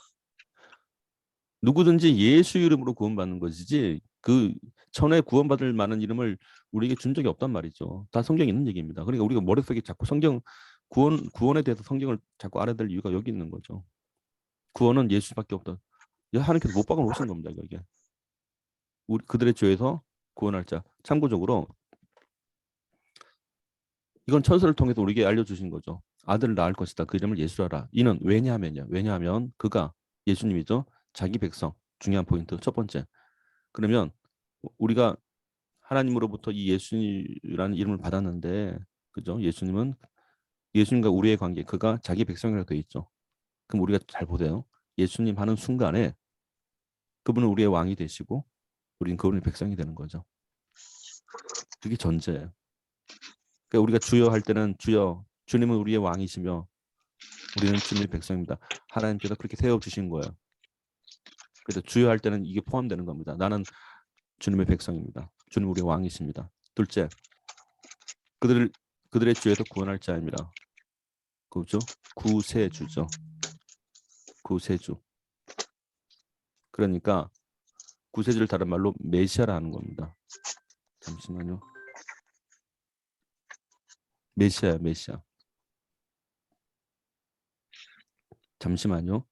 누구든지 예수 이름으로 구원받는 것이지 그 천에 구원받을 만한 이름을 우리에게 준 적이 없단 말이죠. 다 성경에 있는 얘기입니다. 그러니까 우리가 머릿속에 자꾸 성경 구원에 대해서 성경을 자꾸 알아야 될 이유가 여기 있는 거죠. 구원은 예수밖에 없다. 하나님께서 못 박아 놓으신 겁니다, 이게. 그들의 죄에서 구원할 자. 참고적으로 이건 천사를 통해서 우리에게 알려주신 거죠. 아들을 낳을 것이다. 그 이름을 예수라라. 이는 왜냐하면 그가 예수님이죠. 자기 백성. 중요한 포인트. 첫 번째. 그러면 우리가 하나님으로부터 이 예수님이라는 이름을 받았는데, 그죠? 예수님과 우리의 관계, 그가 자기 백성이라고 되어 있죠. 그럼 우리가 잘 보세요. 예수님 하는 순간에 그분은 우리의 왕이 되시고 우리는 그분의 백성이 되는 거죠. 그게 전제예요. 그러니까 우리가 주여 할 때는 주여, 주님은 우리의 왕이시며 우리는 주님의 백성입니다. 하나님께서 그렇게 세워주신 거예요. 그래서 주여 할 때는 이게 포함되는 겁니다. 나는 주님의 백성입니다. 주님 우리의 왕이십니다. 둘째, 그들의 죄에서 구원할 자입니다. 그죠? 구세주죠. 구세주. 그러니까 구세주를 다른 말로 메시아라 하는 겁니다. 잠시만요. 메시아야, 메시아. 잠시만요.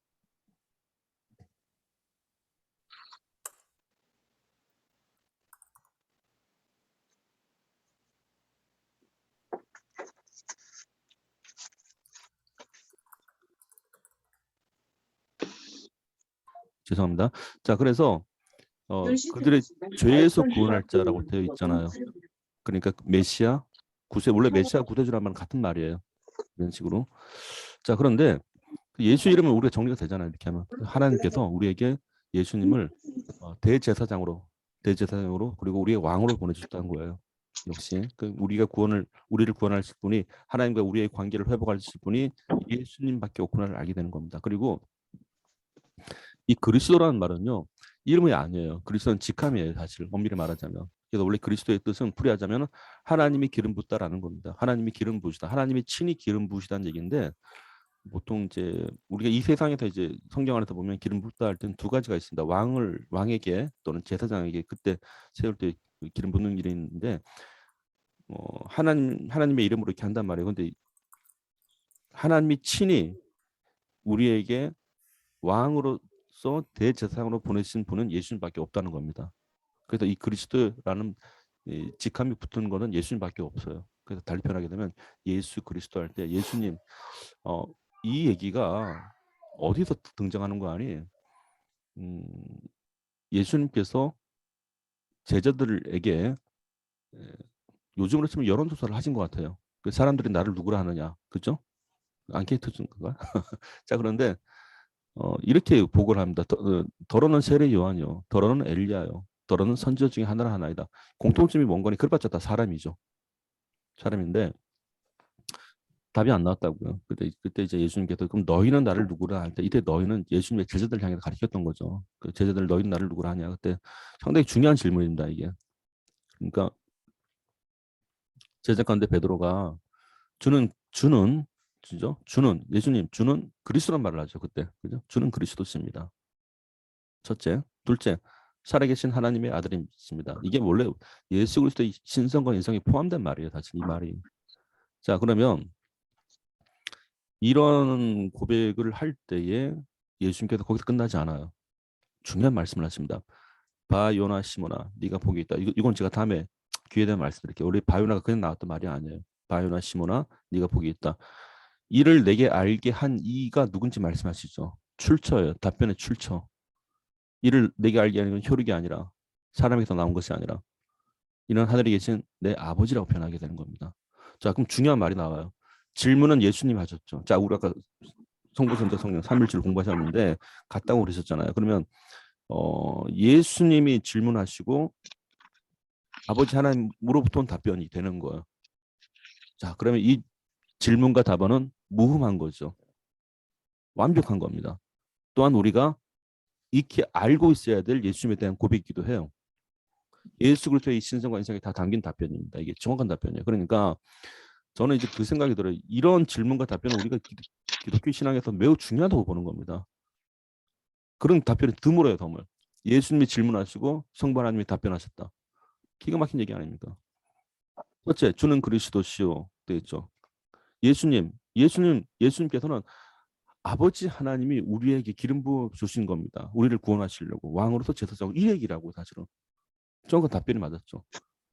죄송합니다. 자, 그래서 그들의 죄에서 구원할 자라고 되어 있잖아요. 그러니까 메시아, 원래 메시아 구세주란 말은 같은 말이에요. 이런 식으로. 자, 그런데 예수 이름은 우리가 정리가 되잖아요. 이렇게 하면 하나님께서 우리에게 예수님을 대제사장으로 그리고 우리의 왕으로 보내주셨다는 거예요. 역시 우리를 구원하실 분이, 하나님과 우리의 관계를 회복하실 분이 예수님밖에 없구나를 알게 되는 겁니다. 그리고 이 그리스도라는 말은요, 이름이 아니에요. 그리스도는 직함이에요, 사실 엄밀히 말하자면. 그래서 원래 그리스도의 뜻은 풀이하자면 하나님이 기름 붓다라는 겁니다. 하나님이 기름 부으시다, 하나님이 친히 기름 부으시다는 얘기인데, 보통 이제 우리가 이 세상에서 이제 성경 안에서 보면 기름 붓다 할 때는 두 가지가 있습니다. 왕에게 또는 제사장에게 그때 세울 때 기름 붓는 일이 있는데, 하나님의 이름으로 이렇게 한단 말이에요. 근데 하나님이 친히 우리에게 왕으로서 대제사장으로 보내신 분은 예수님밖에 없다는 겁니다. 그래서 이 그리스도라는 직함이 붙은 거는 예수님밖에 없어요. 그래서 달리 표현하게 되면 예수 그리스도 할 때 예수님, 이 얘기가 어디서 등장하는 거 아니에요. 예수님께서 제자들에게 요즘으로 치면 여론조사를 하신 것 같아요. 그 사람들이 나를 누구라 하느냐, 그죠? 앙케이트 준 건가? 자, 그런데 이렇게 보고를 합니다. 더러는 세례 요한이요, 더러는 엘리야요, 더러는 선지자 중에 하나이다. 공통점이 뭔 거니? 그래봤자 다 사람이죠. 사람인데 답이 안 나왔다고요. 그때 이제 예수님께서 그럼 너희는 나를 누구라 할 때, 이때 너희는 예수님의 제자들 향해서 가르쳤던 거죠. 그 제자들 너희는 나를 누구라 하냐. 그때 상당히 중요한 질문입니다, 이게. 그러니까 제자 가운데 베드로가 예수님, 주는 그리스도란 말을 하죠, 그때. 그죠? 주는 그리스도십니다. 첫째. 둘째, 살아계신 하나님의 아들이십니다. 이게 원래 예수 그리스도의 신성과 인성이 포함된 말이에요, 사실 이 말이. 자, 그러면 이런 고백을 할 때에 예수님께서 거기서 끝나지 않아요. 중요한 말씀을 하십니다. 바요나 시모나, 네가 복이 있다. 이건 제가 다음에 기회 되면 말씀드릴게요. 우리 바요나가 그냥 나왔던 말이 아니에요. 바요나 시모나, 네가 복이 있다. 이를 내게 알게 한 이가 누군지 말씀하시죠. 출처예요. 답변의 출처. 이를 내게 알게 하는 건 혈육이 아니라, 사람에게서 나온 것이 아니라 이는 하늘에 계신 내 아버지라고 표현하게 되는 겁니다. 자, 그럼 중요한 말이 나와요. 질문은 예수님 하셨죠. 자, 우리 아까 성부, 성자, 성령 삼일체를 공부하셨는데 같다고 그러셨잖아요. 그러면 예수님이 질문하시고 아버지 하나님으로부터 온 답변이 되는 거예요. 자, 그러면 이 질문과 답안은 무흠한 거죠. 완벽한 겁니다. 또한 우리가 익히 알고 있어야 될 예수님에 대한 고백이기도 해요. 예수 그리스도의 신성과 인성이 다 담긴 답변입니다. 이게 정확한 답변이에요. 그러니까 저는 이제 그 생각이 들어요. 이런 질문과 답변은 우리가 기독교 신앙에서 매우 중요하다고 보는 겁니다. 그런 답변이 드물어요, 드물. 예수님이 질문하시고 성부 하나님이 답변하셨다. 기가 막힌 얘기 아닙니까? 첫째, 주는 그리스도시요 되어 있죠. 예수님께서는 아버지 하나님이 우리에게 기름 부어 주신 겁니다. 우리를 구원하시려고 왕으로서 제사장으로 이 얘기라고 사실은. 정확한 답변이 맞았죠.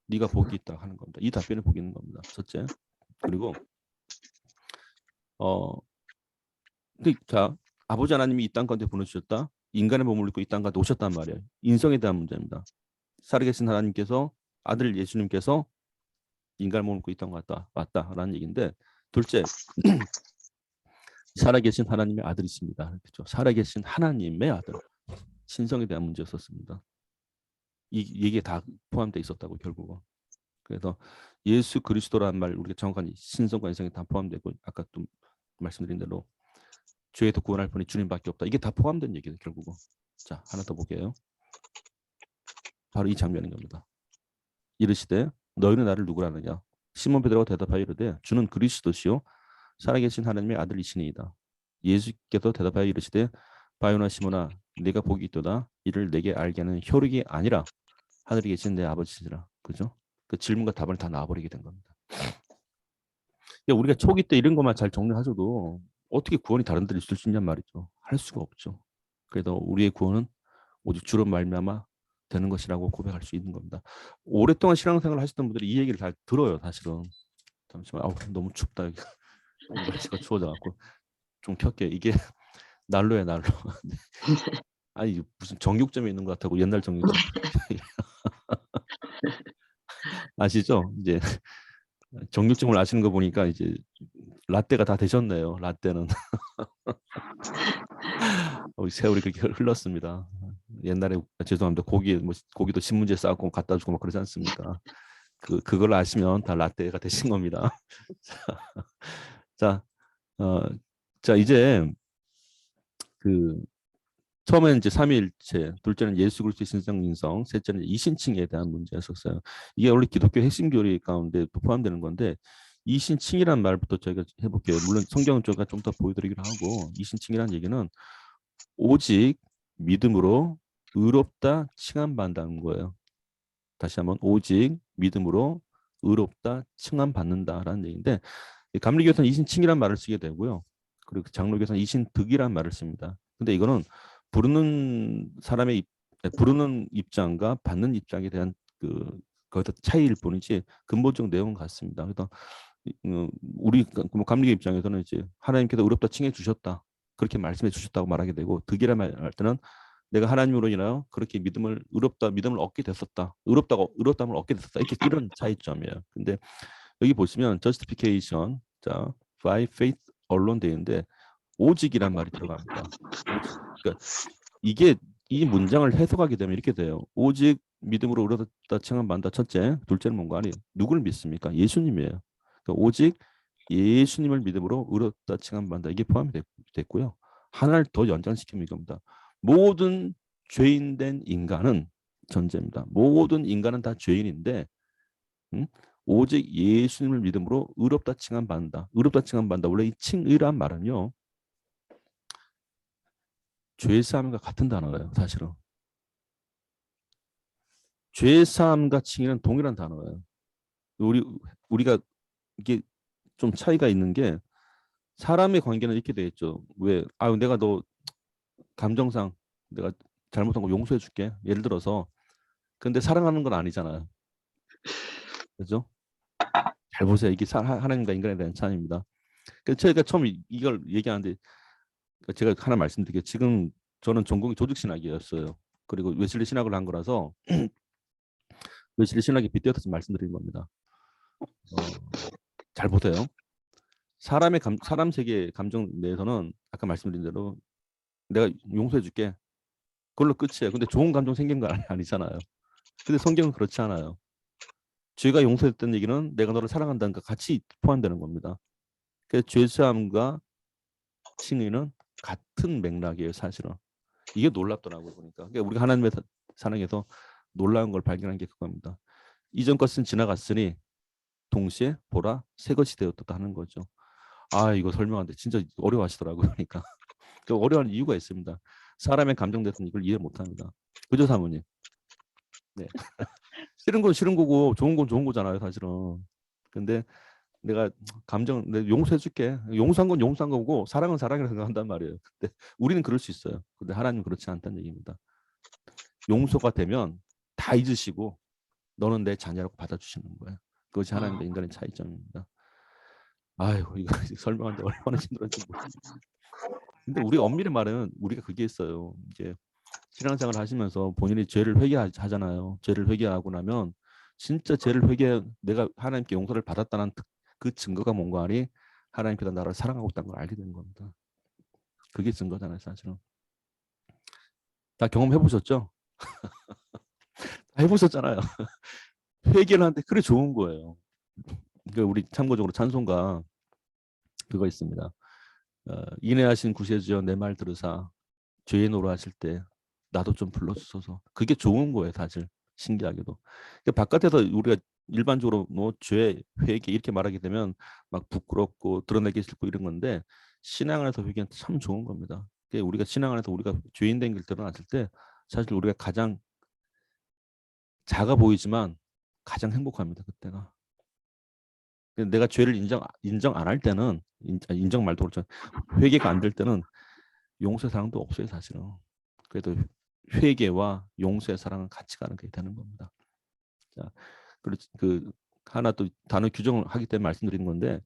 네가 복이 있다 하는 겁니다. 이 답변이 복이 있는 겁니다. 첫째. 그리고 자, 아버지 하나님이 이 땅 가운데 보내주셨다. 인간의 몸을 입고 이 땅 가운데 오셨단 말이에요. 인성에 대한 문제입니다. 살아계신 하나님께서 아들 예수님께서 인간의 몸을 입고 이 땅 가운데 왔다라는 얘기인데 둘째, 살아계신 하나님의 아들이십니다. 그렇죠? 살아계신 하나님의 아들. 신성에 대한 문제였었습니다. 이게 다 포함되어 있었다고 결국은. 그래서 예수 그리스도라는 말 우리가 정확한 신성과 인성이 다 포함되고 아까 또 말씀드린 대로 죄에서 구원할 분이 주님밖에 없다. 이게 다 포함된 얘기예요 결국은. 자 하나 더 볼게요. 바로 이 장면인 겁니다. 이르시되 너희는 나를 누구라느냐. 시몬 베드로가 대답하여 이르되 주는 그리스도시요 살아계신 하나님의 아들이시니이다. 예수께서 대답하여 이르시되 바요나 시몬아 네가 복이 있도다. 이를 내게 알게 하는 혈육이 아니라 하늘에 계신 내 아버지시라. 그죠? 그 질문과 답을 다 나와버리게 된 겁니다. 우리가 초기 때 이런 것만 잘 정리하셔도 어떻게 구원이 다른 데로 있을 수 있냔 말이죠. 할 수가 없죠. 그래서 우리의 구원은 오직 주로 말미암아 되는 것이라고 고백할 수 있는 겁니다. 오랫동안 신앙생활을 하시던 분들이 이 얘기를 잘 들어요. 사실은. 잠시만. 너무 춥다. 여기. 날씨가 추워져갖고 좀 켤게. 이게 난로야 난로. 아니 무슨 정육점에 있는 것 같다고 옛날 정육점. 아시죠? 이제 정육점을 아시는 거 보니까 이제 라떼가 다 되셨네요. 라떼는 세월이 그렇게 흘렀습니다. 옛날에 죄송합니다. 고기도 신문지에 싸고 갖다 주고 막 그러지 않습니까? 그걸 아시면 다 라떼가 되신 겁니다. 자, 자 이제 처음에는 이제 삼위일체, 둘째는 예수 그리스도의 신성 인성, 셋째는 이신칭에 대한 문제였었어요. 이게 원래 기독교 핵심 교리 가운데 포함되는 건데 이신칭이란 말부터 저희가 해볼게요. 물론 성경은 제가 좀 더 보여드리기로 하고 이신칭이란 얘기는 오직 믿음으로 의롭다 칭함받는다는 거예요. 다시 한번 오직 믿음으로 의롭다 칭함받는다라는 얘기인데 감리교에서는 이신칭이란 말을 쓰게 되고요. 그리고 장로교에서는 이신득이란 말을 씁니다. 근데 이거는 부르는 입장과 받는 입장에 대한 거기서 차이일 뿐이지 근본적 내용은 같습니다. 그래서 우리 감리교 입장에서는 이제 하나님께서 의롭다 칭해 주셨다 그렇게 말씀해 주셨다고 말하게 되고 득이란 말 때는 내가 하나님으로 인하여 그렇게 믿음을 얻게 됐었다. 의롭다함을 얻게 됐었다. 이렇게 이런 차이점이에요. 근데 여기 보시면 justification, 자, by faith alone 되어 있는데 오직이란 말이 들어갑니다. 그러니까 이 문장을 해석하게 되면 이렇게 돼요. 오직 믿음으로 의롭다 칭함받는다. 첫째, 둘째는 뭔가 아니에요. 누구를 믿습니까? 예수님이에요. 그러니까 오직 예수님을 믿음으로 의롭다 칭함받는다. 이게 포함이 됐고요. 하나를 더 연장시키면 이겁니다. 모든 죄인된 인간은 전제입니다. 모든 인간은 다 죄인인데 오직 예수님을 믿음으로 의롭다 칭함받는다. 의롭다 칭함받는다. 원래 이 칭의란 말은요. 죄사함과 같은 단어예요. 사실은. 죄사함과 칭의는 동일한 단어예요. 우리가 이게 좀 차이가 있는 게 사람의 관계는 이렇게 돼 있죠. 왜? 내가 너 감정상 내가 잘못한 거 용서해 줄게. 예를 들어서 근데 사랑하는 건 아니잖아요. 그죠? 잘 보세요. 이게 하나님과 인간에 대한 차이입니다. 그래서 저희가 처음 이걸 얘기하는데 제가 하나 말씀드릴게요. 지금 저는 전공이 조직신학이었어요. 그리고 웨슬리 신학을 한 거라서 웨슬리 신학이 빗대어서 말씀드리는 겁니다. 잘 보세요. 사람 세계의 감정 내에서는 아까 말씀드린 대로 내가 용서해 줄게. 그걸로 끝이에요. 근데 좋은 감정 생긴 거 아니잖아요. 근데 성경은 그렇지 않아요. 죄가 용서했다는 얘기는 내가 너를 사랑한다는 것 같이 포함되는 겁니다. 그래서 죄사함과 칭의는 같은 맥락이에요. 사실은. 이게 놀랍더라고요 보니까. 그러니까 우리가 하나님의 사랑에서 놀라운 걸 발견한 게 그겁니다. 이전 것은 지나갔으니 동시에 보라 새 것이 되었다 하는 거죠. 아 이거 설명하는데 진짜 어려워하시더라고요. 그러니까 그 어려워하는 이유가 있습니다. 사람의 감정 대해서는 이걸 이해 못합니다. 그죠 사모님? 네. 싫은 건 싫은 거고 좋은 건 좋은 거잖아요 사실은. 근데 내가 내가 용서해줄게. 용서한 건 용서한 거고 사랑은 사랑이라고 생각한단 말이에요. 근데 우리는 그럴 수 있어요. 근데 하나님은 그렇지 않다는 얘기입니다. 용서가 되면 다 잊으시고 너는 내 자녀라고 받아주시는 거예요. 그것이 하나님과 인간의 차이점입니다. 아이고 이거 설명하는데 얼마나 힘들었는지 모르겠어요. 근데 우리 엄밀히 말하면 우리가 그게 있어요. 이제 신앙생활 하시면서 본인이 죄를 회개하잖아요. 죄를 회개하고 나면 진짜 죄를 내가 하나님께 용서를 받았다는 그 증거가 뭔가 하니 하나님께서 나를 사랑하고 있다는 걸 알게 되는 겁니다. 그게 증거잖아요, 사실은. 다 경험해 보셨죠? 다 해보셨잖아요. 회개를 하는데 그래 좋은 거예요. 그러니까 우리 참고적으로 찬송가 그거 있습니다. 인애하신 구세주여 내 말 들으사 죄의 노로 하실 때 나도 좀 불러주소서. 그게 좋은 거예요, 사실. 신기하게도. 그러니까 바깥에서 우리가 일반적으로 뭐 죄, 회개 이렇게 말하게 되면 막 부끄럽고 드러내기 싫고 이런 건데 신앙 안에서 회개는 참 좋은 겁니다. 그러니까 우리가 신앙 안에서 우리가 죄인 된 길 드러났을 때 사실 우리가 가장 작아 보이지만 가장 행복합니다. 그때가. 내가 죄를 인정 안 할 때는 인정 말도 그렇죠. 회개가 안 될 때는 용서의 사랑도 없어요, 사실은. 그래도 회개와 용서의 사랑은 같이 가는 게 되는 겁니다. 자, 그 하나 또 단어 규정을 하기 때문에 말씀드리는 건데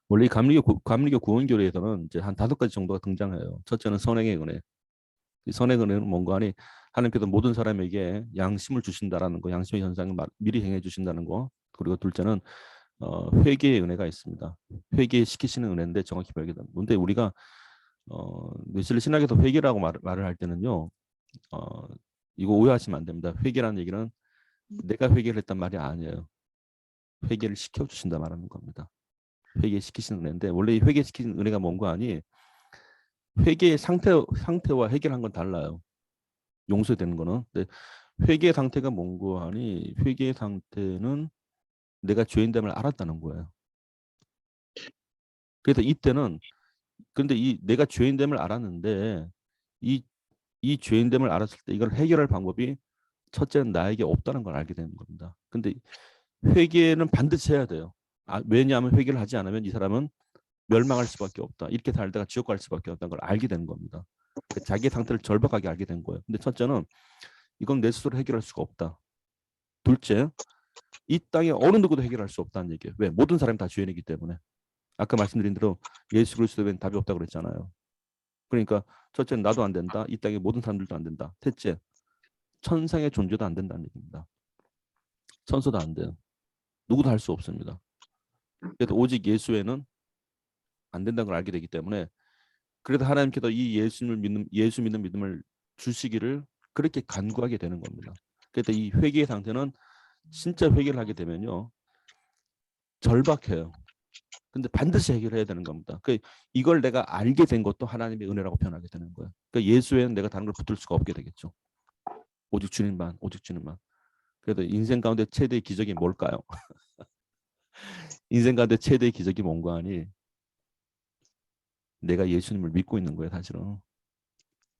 원래 이 감리교 구원교리에서는 이제 한 5가지 정도가 등장해요. 첫째는 선행의 은혜. 이 선행의 은혜는 뭔가 하니 하나님께서 모든 사람에게 양심을 주신다라는 거, 양심의 현상을 미리 행해 주신다는 거. 그리고 둘째는 회개의 은혜가 있습니다. 회개시키시는 은혜인데 정확히 발견됩니다. 근데 우리가 뇌실 신학에서 회개라고 말을 할 때는요, 이거 오해하시면 안 됩니다. 회개라는 얘기는 내가 회개를 했단 말이 아니에요. 회개를 시켜주신다 말하는 겁니다. 회개시키시는 은혜인데 원래 이 회개시키는 은혜가 뭔가 하니 회개의 상태와 해결한 건 달라요. 용서되는 거는. 근데 회개의 상태가 뭔가 하니 회개의 상태는 내가 죄인됨을 알았다는 거예요. 그래서 이때는 근데 내가 죄인됨을 알았는데 이 죄인됨을 알았을 때 이걸 해결할 방법이 첫째는 나에게 없다는 걸 알게 되는 겁니다. 근데 회개는 반드시 해야 돼요. 왜냐하면 회개를 하지 않으면 이 사람은 멸망할 수밖에 없다. 이렇게 살다가 지옥 갈 수밖에 없다는 걸 알게 되는 겁니다. 그러니까 자기의 상태를 절박하게 알게 된 거예요. 근데 첫째는 이건 내 스스로 해결할 수가 없다. 둘째, 이 땅에 어느 누구도 해결할 수 없다는 얘기예요. 왜? 모든 사람이 다 죄인이기 때문에. 아까 말씀드린 대로 예수 그리스도에는 답이 없다고 그랬잖아요. 그러니까 첫째는 나도 안 된다. 이 땅의 모든 사람들도 안 된다. 셋째, 천상의 존재도 안 된다는 얘기입니다. 천사도 안 돼요. 누구도 할 수 없습니다. 그래서 오직 예수에는 안 된다는 걸 알게 되기 때문에 그래도 하나님께서 이 예수 믿는 믿음을 주시기를 그렇게 간구하게 되는 겁니다. 그래서 이 회개의 상태는 진짜 회개를 하게 되면요. 절박해요. 근데 반드시 해결해야 되는 겁니다. 이걸 내가 알게 된 것도 하나님의 은혜라고 표현하게 되는 거예요. 그러니까 예수에는 내가 다른 걸 붙을 수가 없게 되겠죠. 오직 주님만, 오직 주님만. 그래도 인생 가운데 최대의 기적이 뭘까요? 인생 가운데 최대의 기적이 뭔가 하니 내가 예수님을 믿고 있는 거예요, 사실은.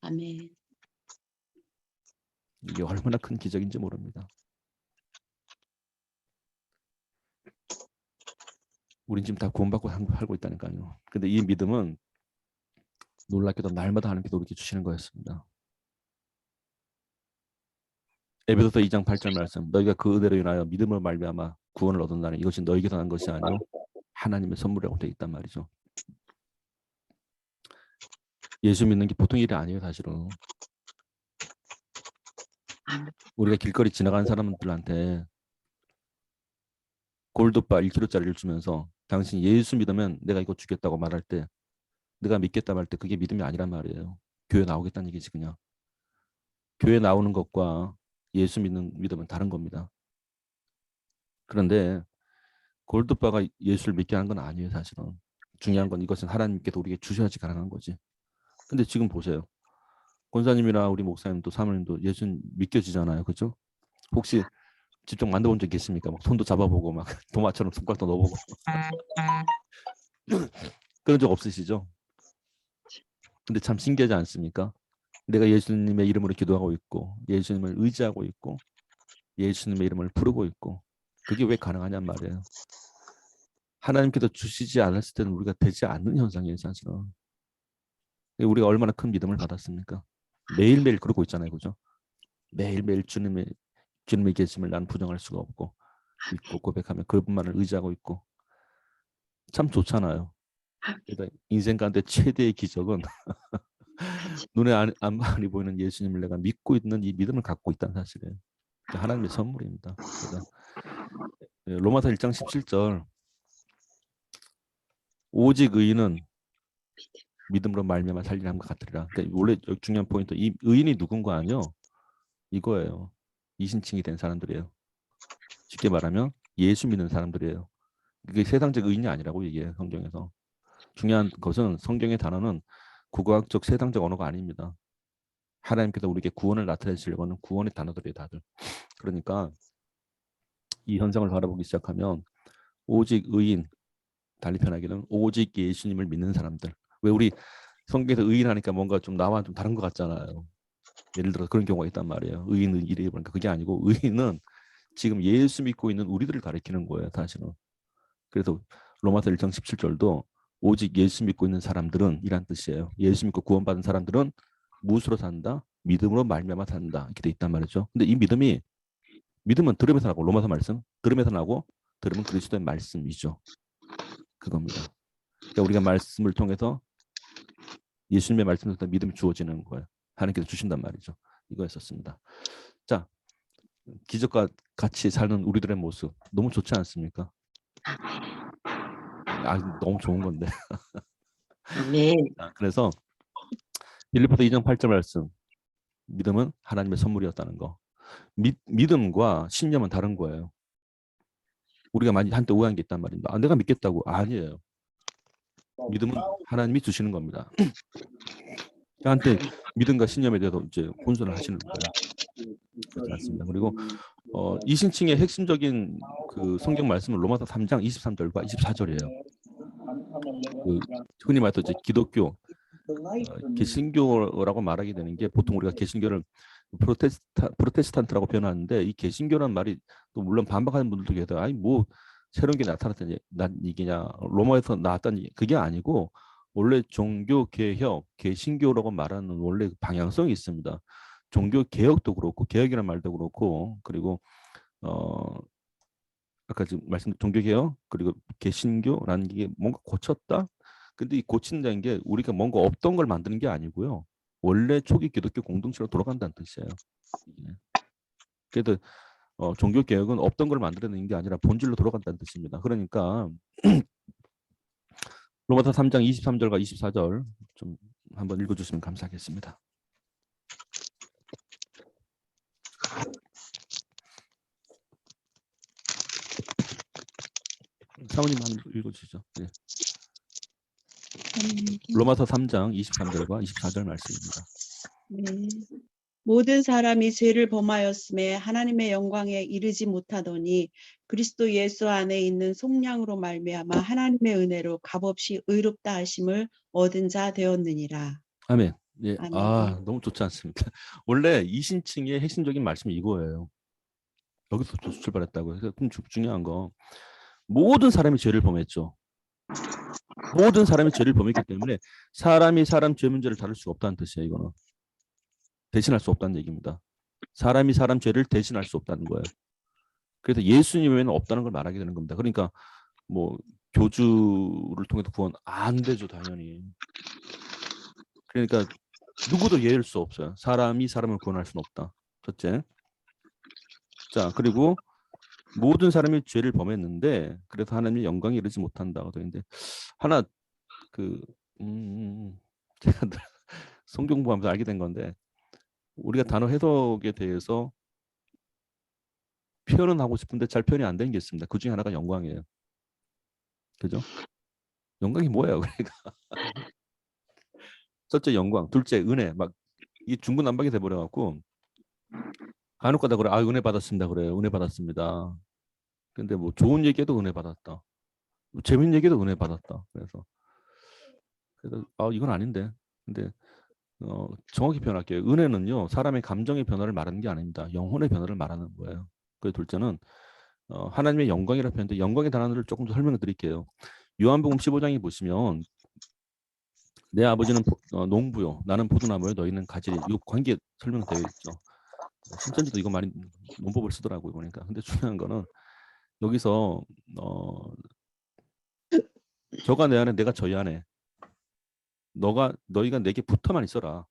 아멘. 이게 얼마나 큰 기적인지 모릅니다. 우린 지금 다 구원받고 살고 있다니까요. 근데 이 믿음은 놀랍게도 날마다 하나님께서 우리에게 주시는 거였습니다. 에베소서 2장 8절 말씀. 너희가 그 은혜로 인하여 믿음으로 말미암아 구원을 얻었나니 이것이 너희에게서 난 것이 아니요 하나님의 선물이라고 되어 있단 말이죠. 예수 믿는 게 보통 일이 아니에요, 사실은. 우리가 길거리 지나가는 사람들한테 골드바 1kg짜리를 주면서 당신 예수 믿으면 내가 이거 주겠다고 말할 때 내가 믿겠다 말 때 그게 믿음이 아니란 말이에요. 교회 나오겠다는 얘기지 그냥. 교회 나오는 것과 예수 믿는 믿음은 다른 겁니다. 그런데 골드바가 예수를 믿게 하는 건 아니에요, 사실은. 중요한 건 이것은 하나님께서 우리에게 주셔야지 가능한 거지. 근데 지금 보세요. 권사님이나 우리 목사님도 사모님도 예수 믿겨지잖아요, 그죠? 혹시 직접 만나본 적 있습니까? 막 손도 잡아보고 막 도마처럼 손가락도 넣어보고 그런 적 없으시죠? 근데 참 신기하지 않습니까? 내가 예수님의 이름으로 기도하고 있고 예수님을 의지하고 있고 예수님의 이름을 부르고 있고 그게 왜 가능하냔 말이에요. 하나님께서 주시지 않았을 때는 우리가 되지 않는 현상이에요, 사실은. 우리가 얼마나 큰 믿음을 받았습니까? 매일매일 그러고 있잖아요, 그죠? 매일매일 주님의 계심을 나는 부정할 수가 없고 믿고 고백하며 그분만을 의지하고 있고 참 좋잖아요. 그러니까 인생 가운데 최대의 기적은 눈에 안 많이 보이는 예수님을 내가 믿고 있는 이 믿음을 갖고 있다는 사실이에요. 하나님의 선물입니다. 그래서 로마서 1장 17절 오직 의인은 믿음으로 말미암아 살리람과 같으리라. 그러니까 원래 중요한 포인트 이 의인이 누군가 아니요 이거예요. 이신칭이 된 사람들이에요. 쉽게 말하면 예수 믿는 사람들이에요. 그게 세상적 의인이 아니라고 얘기해요, 성경에서. 중요한 것은 성경의 단어는 국어학적 세상적 언어가 아닙니다. 하나님께서 우리에게 구원을 나타내시려고 하는 구원의 단어들이에요, 다들. 그러니까 이 현상을 바라보기 시작하면 오직 의인, 달리 표현하기는 오직 예수님을 믿는 사람들. 왜 우리 성경에서 의인 하니까 뭔가 좀 나와 좀 다른 것 같잖아요. 예를 들어 그런 경우가 있단 말이에요. 의인은 이래 보니까 그게 아니고 의인은 지금 예수 믿고 있는 우리들을 가리키는 거예요, 사실은. 그래서 로마서 1장 17절도 오직 예수 믿고 있는 사람들은 이란 뜻이에요. 예수 믿고 구원받은 사람들은 무엇으로 산다? 믿음으로 말미암아 산다. 이렇게 돼 있단 말이죠. 근데 이 믿음은 들음에서 나고 로마서 말씀 들음에서 나고 들음은 그리스도의 말씀이죠. 그겁니다. 그러니까 우리가 말씀을 통해서 예수님의 말씀을 통해서 믿음이 주어지는 거예요. 하나님께서 주신단 말이죠. 이거였었습니다. 자, 기적과 같이 사는 우리들의 모습 너무 좋지 않습니까? 너무 좋은 건데. 아멘. 그래서 빌립보서 2장 8절 말씀 믿음은 하나님의 선물이었다는 거. 믿음과 신념은 다른 거예요. 우리가 많이 한때 오해한 게 있단 말입니다. 내가 믿겠다고. 아니에요. 믿음은 하나님이 주시는 겁니다. 저한테 믿음과 신념에 대해서 이제 혼선을 하시는 거예요. 그렇지 않습니다. 그리고 이신칭의 핵심적인 그 성경 말씀은 로마서 3장 23절과 24절이에요. 그 흔히 말해서 이제 기독교 개신교라고 말하게 되는 게 보통 우리가 개신교를 프로테스탄트라고 표현하는데 이 개신교란 말이 또 물론 반박하는 분들도 계세요. 아니 뭐 새로운 게 나타났더니 난 이게냐 로마에서 나왔다니 그게 아니고 원래 종교 개혁 개신교라고 말하는 원래 방향성이 있습니다. 종교 개혁도 그렇고 개혁이라는 말도 그렇고 그리고 아까 지금 말씀 종교 개혁 그리고 개신교라는 게 뭔가 고쳤다. 근데 이 고친다는 게 우리가 뭔가 없던 걸 만드는 게 아니고요. 원래 초기 기독교 공동체로 돌아간다는 뜻이에요. 그래도 종교 개혁은 없던 걸 만들어내는 게 아니라 본질로 돌아간다는 뜻입니다. 그러니까 로마서 3장 23절과 24절 좀 한번 읽어주시면 감사하겠습니다. 사모님 한번 읽어주시죠. 네. 로마서 3장 23절과 24절 말씀입니다. 네. 모든 사람이 죄를 범하였음에 하나님의 영광에 이르지 못하더니 그리스도 예수 안에 있는 속량으로 말미암아 하나님의 은혜로 값없이 의롭다 하심을 얻은 자 되었느니라. 아멘. 예. 아멘. 너무 좋지 않습니까? 원래 이신칭의 핵심적인 말씀이 이거예요. 여기서 출발했다고요. 그래서 중요한 거 모든 사람이 죄를 범했죠. 모든 사람이 죄를 범했기 때문에 사람이 사람 죄 문제를 다룰 수가 없다는 뜻이에요. 이거는 대신할 수 없다는 얘기입니다. 사람이 사람 죄를 대신할 수 없다는 거예요. 그래서 예수님 외에는 없다는 걸 말하게 되는 겁니다. 그러니까 뭐 교주를 통해서 구원 안 되죠, 당연히. 그러니까 누구도 예일 수 없어요. 사람이 사람을 구원할 수는 없다. 첫째. 자, 그리고 모든 사람이 죄를 범했는데 그래서 하나님의 영광에 이르지 못한다고 되어 있는데 하나 제가 성경 공부하면서 알게 된 건데 우리가 단어 해석에 대해서 표현은 하고 싶은데 잘 표현이 안 되는 게 있습니다. 그 중에 하나가 영광이에요. 그죠? 영광이 뭐예요? 그러니까 첫째 영광, 둘째 은혜, 막 이게 중구난방이 돼버려 갖고 간혹가다 그래, 아 은혜 받았습니다 그래요. 은혜 받았습니다. 근데 뭐 좋은 얘기해도 은혜 받았다. 뭐 재밌는 얘기도 은혜 받았다. 그래서 아 이건 아닌데. 근데 정확히 표현할게요. 은혜는요 사람의 감정의 변화를 말하는 게 아닙니다. 영혼의 변화를 말하는 거예요. 그 둘째는 하나님의 영광이라 표현인데 영광의 단어를 조금 더 설명을 드릴게요. 요한복음 15장에 보시면 내 아버지는 농부요, 나는 포도나무요, 너희는 가지리. 이 관계 설명되어 있죠. 신천지도 이거 많이 문법을 쓰더라고요 보니까. 근데 중요한 거는 여기서 저가 내 안에 내가 저희 안에 너희가 내게 붙어만 있어라.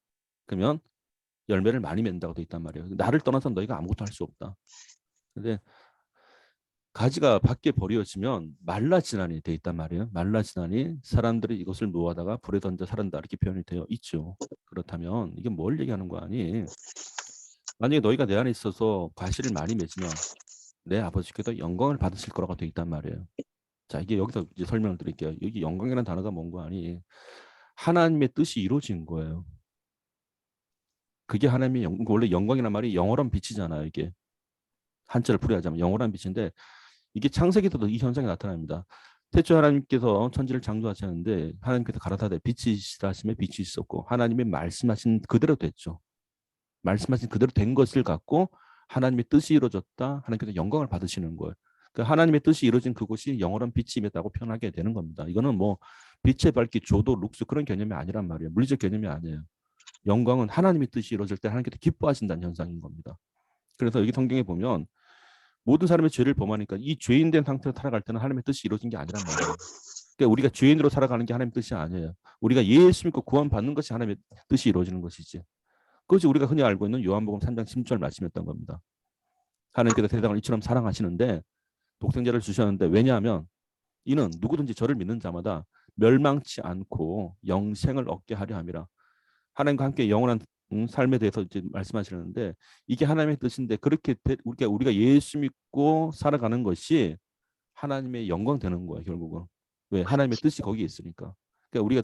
그러면 열매를 많이 맺는다고 돼 있단 말이에요. 나를 떠나서 너희가 아무것도 할 수 없다. 근데 가지가 밖에 버려지면 말라지나니 돼 있단 말이에요. 말라지나니 사람들이 이것을 모아다가 불에 던져 사른다 이렇게 표현이 되어 있죠. 그렇다면 이게 뭘 얘기하는 거 아니? 만약에 너희가 내 안에 있어서 과실을 많이 맺으면 내 아버지께서 영광을 받으실 거라고 돼 있단 말이에요. 자, 이게 여기서 이제 설명을 드릴게요. 여기 영광이라는 단어가 뭔고 아니? 하나님의 뜻이 이루어진 거예요. 그게 하나님의 원래 영광이란 말이 영원한 빛이잖아요. 이게 한자를 풀이하자면 영원한 빛인데 이게 창세기 때도 이 현상이 나타납니다. 태초에 하나님께서 천지를 창조하셨는데 하나님께서 가라사대 빛이 있으라 하심에 빛이 있었고 하나님의 말씀하신 그대로 됐죠. 말씀하신 그대로 된 것을 갖고 하나님의 뜻이 이루어졌다. 하나님께서 영광을 받으시는 거예요. 그러니까 하나님의 뜻이 이루어진 그곳이 영원한 빛이 임했다고 표현하게 되는 겁니다. 이거는 뭐 빛의 밝기, 조도, 룩스 그런 개념이 아니란 말이에요. 물리적 개념이 아니에요. 영광은 하나님의 뜻이 이루어질 때 하나님께서 기뻐하신다는 현상인 겁니다. 그래서 여기 성경에 보면 모든 사람의 죄를 범하니까 이 죄인된 상태로 살아갈 때는 하나님의 뜻이 이루어진 게 아니란 말이에요. 그러니까 우리가 죄인으로 살아가는 게 하나님의 뜻이 아니에요. 우리가 예수 믿고 구원받는 것이 하나님의 뜻이 이루어지는 것이지. 그것이 우리가 흔히 알고 있는 요한복음 3장 16절 말씀이었던 겁니다. 하나님께서 세상을 이처럼 사랑하시는데 독생자를 주셨는데 왜냐하면 이는 누구든지 저를 믿는 자마다 멸망치 않고 영생을 얻게 하려 함이라. 하나님과 함께 영원한 삶에 대해서 이제 말씀하시는데 이게 하나님의 뜻인데 그렇게 우리가 예수 믿고 살아가는 것이 하나님의 영광 되는 거예요. 결국은 왜 하나님의 뜻이 거기에 있으니까. 그러니까 우리가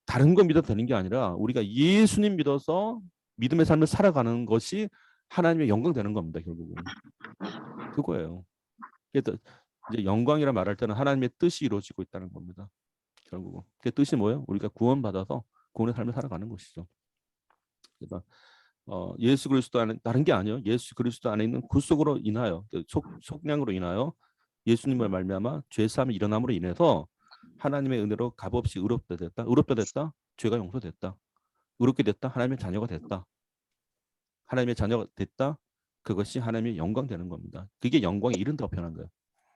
다른 거 믿어도 되는 게 아니라 우리가 예수님 믿어서 믿음의 삶을 살아가는 것이 하나님의 영광 되는 겁니다. 결국은 그거예요. 그래서 이제 영광이라 말할 때는 하나님의 뜻이 이루어지고 있다는 겁니다. 결국은 그 뜻이 뭐예요? 우리가 구원받아서 구원의 삶을 살아가는 것이죠. 그래서 예수 그리스도 안에 다른 게 아니에요. 예수 그리스도 안에 있는 구속으로 인하여 속량으로 인하여 예수님을 말미암아 죄 사함이 일어남으로 인해서 하나님의 은혜로 값없이 의롭다 됐다. 의롭다 됐다. 죄가 용서됐다. 의롭게 됐다. 하나님의 자녀가 됐다. 하나님의 자녀가 됐다. 그것이 하나님의 영광 되는 겁니다. 그게 영광에 이른다고 표현한 거예요.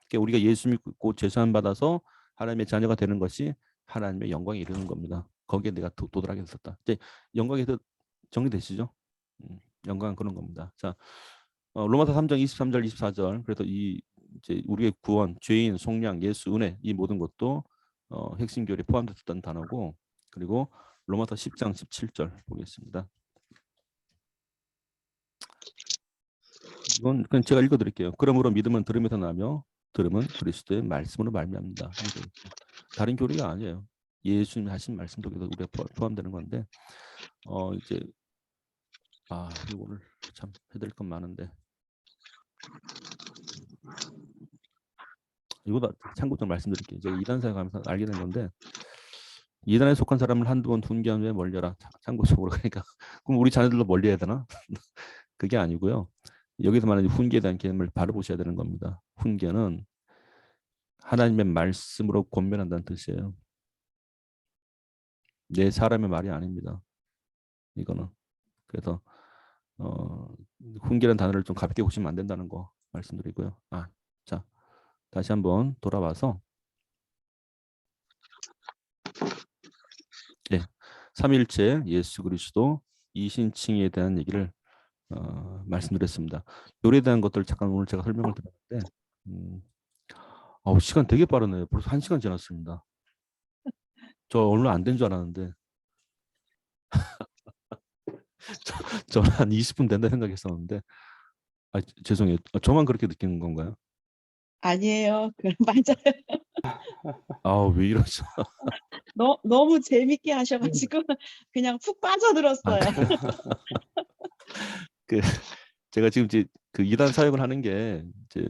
그러니까 우리가 예수 믿고 죄 사함 받아서 하나님의 자녀가 되는 것이 하나님의 영광에 이르는 겁니다. 거기에 내가 도달하게 됐었다. 이제 영광에 정리되시죠? 영광은 그런 겁니다. 자, 로마서 3장 23절 24절. 그래서 이제 우리의 구원, 죄인, 속량, 예수, 은혜 이 모든 것도 핵심 교리에 포함됐던 단어고, 그리고 로마서 10장 17절 보겠습니다. 이건 그냥 제가 읽어드릴게요. 그러므로 믿음은 들음에서 나며 들음은 그리스도의 말씀으로 말미암는다. 다른 교리가 아니에요. 예수님이 하신 말씀 속에서 우리가 포함되는 건데 이제 이거를 참 해드릴 건 많은데 이거다 참고점 말씀드릴게요. 제가 이단사에 가면서 알게 된 건데 이단에 속한 사람을 한두 번 훈계한 후에 멀려라. 참고적으로 그러니까 그럼 우리 자녀들도 멀리해야 되나? 그게 아니고요. 여기서 말하는 훈계에 대한 개념을 바로 보셔야 되는 겁니다. 훈계는 하나님의 말씀으로 권면한다는 뜻이에요. 내 사람의 말이 아닙니다. 이거는. 그래서 훈계라는 단어를 좀 가볍게 보시면 안 된다는 거 말씀드리고요. 자, 다시 한번 돌아와서 삼위일체 예수 그리스도 이신칭에 대한 얘기를 말씀드렸습니다. 요리에 대한 것들 잠깐 오늘 제가 설명을 드렸는데 시간 되게 빠르네요. 벌써 1시간 지났습니다. 저 얼마 안 된 줄 알았는데 저는 한 20분 된다 생각했었는데 죄송해요. 저만 그렇게 느끼는 건가요? 아니에요. 맞아요. 왜 이러죠? 너무 재밌게 하셔가지고 그냥 푹 빠져들었어요. 그 제가 지금 이제 그 이단 사역을 하는 게 이제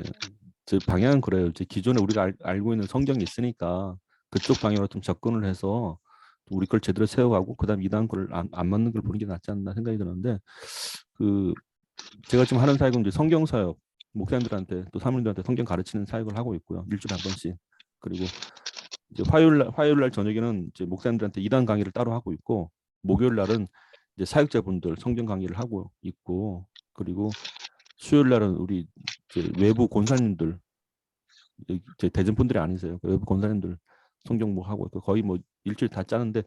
제 방향은 그래요. 이제 기존에 우리가 알고 있는 성경이 있으니까 그쪽 방향으로 좀 접근을 해서 우리 걸 제대로 세워가고 그다음 이단 걸 안 맞는 걸 보는 게 낫지 않나 생각이 드는데 그 제가 지금 하는 사역은 이제 성경 사역 목사님들한테 또 사모님들한테 성경 가르치는 사역을 하고 있고요. 일주일에 한 번씩. 그리고 이제 화요일 날 저녁에는 이제 목사님들한테 이단 강의를 따로 하고 있고 목요일 날은 이제 사역자분들 성경 강의를 하고 있고 그리고 수요일 날은 우리 이제 외부 권사님들 제 대전 분들이 아니세요. 외부 권사님들 성경 뭐 하고 거의 뭐 일주일 다 짜는데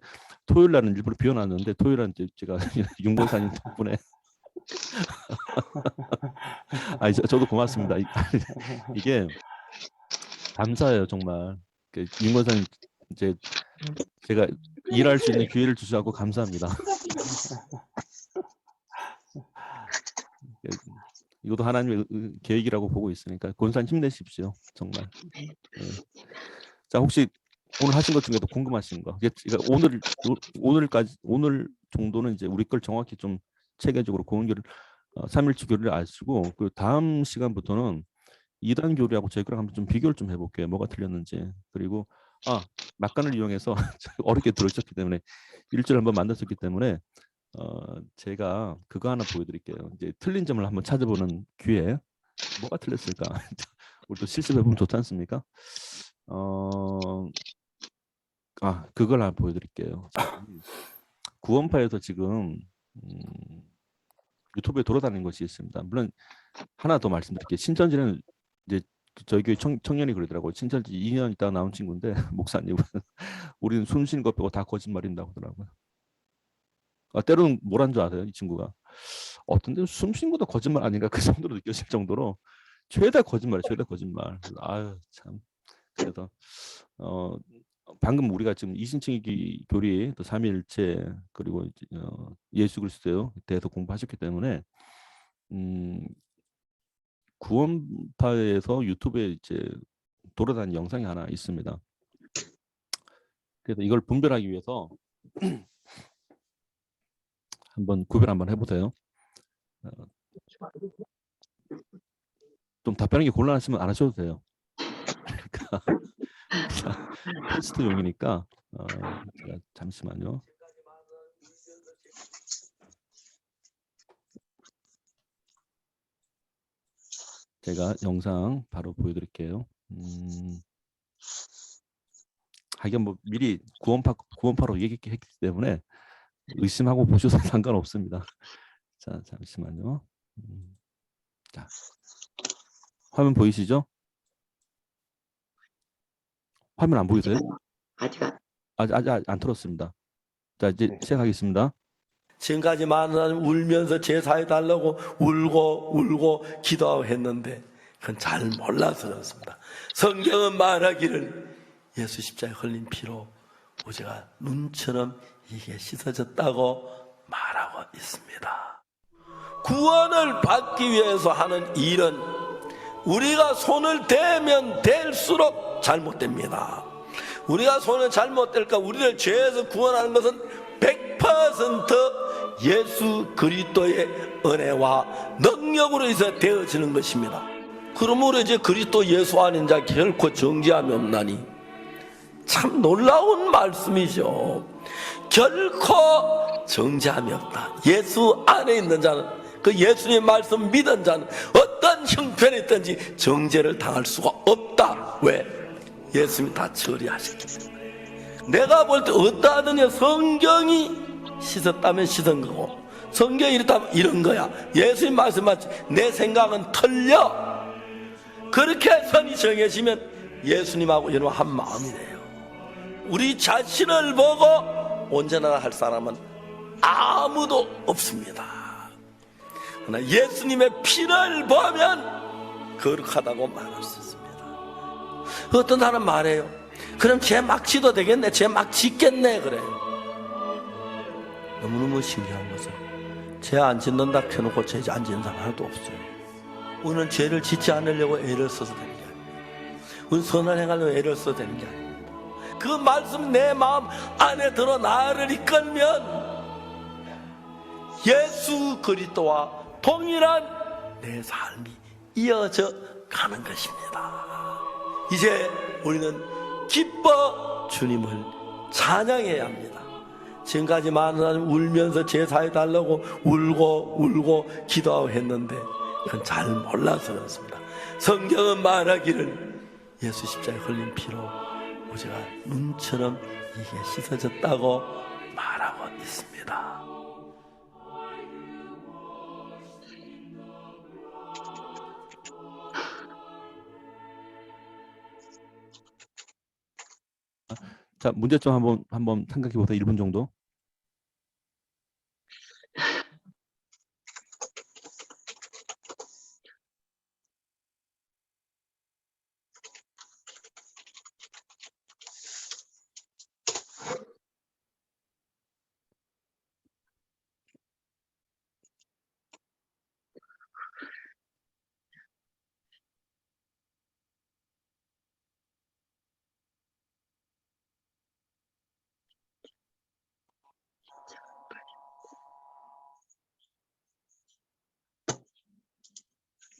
토요일 날은 일부러 비워놨는데 토요일 날은 이제 제가 윤 권사님 덕분에 아니 저도 고맙습니다. 이게 감사해요 정말. 윤 권사님 이제 제가 일할 수 있는 기회를 주셔서 감사합니다. 이것도 하나님의 계획이라고 보고 있으니까 권사님 힘내십시오 정말. 네. 자 혹시 오늘 하신 것 중에도 궁금하신 거, 그러니까 오늘 정도는 이제 우리 걸 정확히 좀 체계적으로 고은교를 3일치 교리를 아시고 그 다음 시간부터는 2단 교리하고 저희 거랑 한번 좀 비교를 좀 해볼게요. 뭐가 틀렸는지. 그리고 막간을 이용해서 어렵게 들으셨기 때문에 일주일에 한번 만났었기 때문에 제가 그거 하나 보여드릴게요. 이제 틀린 점을 한번 찾아보는 기회. 뭐가 틀렸을까? 우리 또 실습해보면 좋지 않습니까? 그걸 하나 보여드릴게요. 구원파에서 지금 유튜브에 돌아다니는 것이 있습니다. 물론 하나 더 말씀드릴게요. 신천지는 이제 저희 교회 청년이 그러더라고요. 신천지 2년 있다가 나온 친구인데 목사님 우리는 숨 쉬는 것 빼고 다 거짓말인다고 하더라고요. 때로는 뭐란 줄 아세요? 이 친구가 어떤 데는 숨 쉬는 것도 거짓말 아닌가 그 정도로 느껴질 정도로 최다 거짓말이에요. 최다 거짓말. 아유 참. 그래서 방금 우리가 지금 이신칭의 교리 또 삼위일체 그리고 예수 그리스도에 대해서 공부하셨기 때문에 구원파에서 유튜브에 이제 돌아다니는 영상이 하나 있습니다. 그래서 이걸 분별하기 위해서 한번 구별 한번 해보세요. 좀 답변하기 곤란하시면 안 하셔도 돼요. 그러니까 테스트용이니까 제가 잠시만요. 제가 영상 바로 보여드릴게요. 하긴 뭐 미리 구원파로 얘기했기 때문에 의심하고 보셔도 상관없습니다. 자 잠시만요. 자 화면 보이시죠? 화면 안 보이세요? 아직 안 틀었습니다. 자 이제 시작하겠습니다. 지금까지 많은 사람이 울면서 제사해 달라고 울고 기도하고 했는데 그건 잘 몰라서 그렇습니다. 성경은 말하기를 예수 십자가에 흘린 피로 우리가 눈처럼 이게 씻어졌다고 말하고 있습니다. 구원을 받기 위해서 하는 일은 우리가 손을 대면 댈수록 잘못됩니다. 우리가 손을 잘못될까 우리를 죄에서 구원하는 것은 100% 예수 그리스도의 은혜와 능력으로 해서 되어지는 것입니다. 그러므로 이제 그리스도 예수 아닌 자 결코 정죄함이 없나니 참 놀라운 말씀이죠. 결코 정죄함이 없다. 예수 안에 있는 자는 그 예수님의 말씀 믿은 자는 어떤 형편이 있든지 정죄를 당할 수가 없다. 왜? 예수님이 다 처리하셨기 때문에. 내가 볼 때 어떠하느냐 성경이 씻었다면 씻은 거고 성경이 이렇다면 이런 거야. 예수님 말씀하신 내 생각은 틀려. 그렇게 선이 정해지면 예수님하고 여러분 한 마음이래요. 우리 자신을 보고 온전하다 할 사람은 아무도 없습니다. 그러나 예수님의 피를 보면 거룩하다고 말할 수 있습니다. 어떤 사람 말해요. 그럼 죄 막 지도 되겠네. 죄 막 짓겠네. 그래. 너무너무 신기한 것은 죄 안 짓는다 켜놓고 죄 안 짓는 사람 하나도 없어요. 우리는 죄를 짓지 않으려고 애를 써서 되는 게 아닙니다. 우리는 선을 행하려고 애를 써서 되는 게 아닙니다. 그 말씀 내 마음 안에 들어 나를 이끌면 예수 그리스도와 동일한 내 삶이 이어져 가는 것입니다. 이제 우리는 기뻐 주님을 찬양해야 합니다. 지금까지 많은 사람이 울면서 제사해 달라고 울고 기도하고 했는데 그건 잘 몰라서 그렇습니다. 성경은 말하기를 예수 십자가에 흘린 피로 우리가 눈처럼 이게 씻어졌다고 말하고 있습니다. 자, 문제점 한번 생각해 보세요. 1분 정도.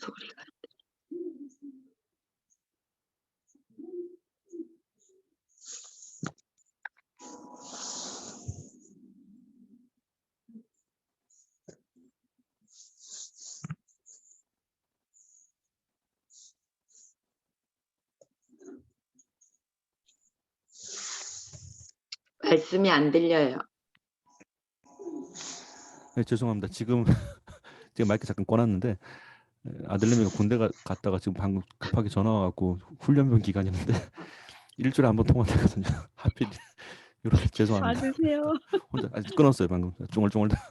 소리가 말씀이 안 들려요. 네, 죄송합니다. 지금 제가 마이크 잠깐 꺼놨는데 아들내미가 군대 갔다가 지금 방금 급하게 전화 와갖고 훈련병 기간이었는데 일주일에 한 번 통화되거든요. 하필 이렇게 죄송합니다. 받으세요. 혼자 아직 끊었어요 방금. 쫑얼쫑얼 대고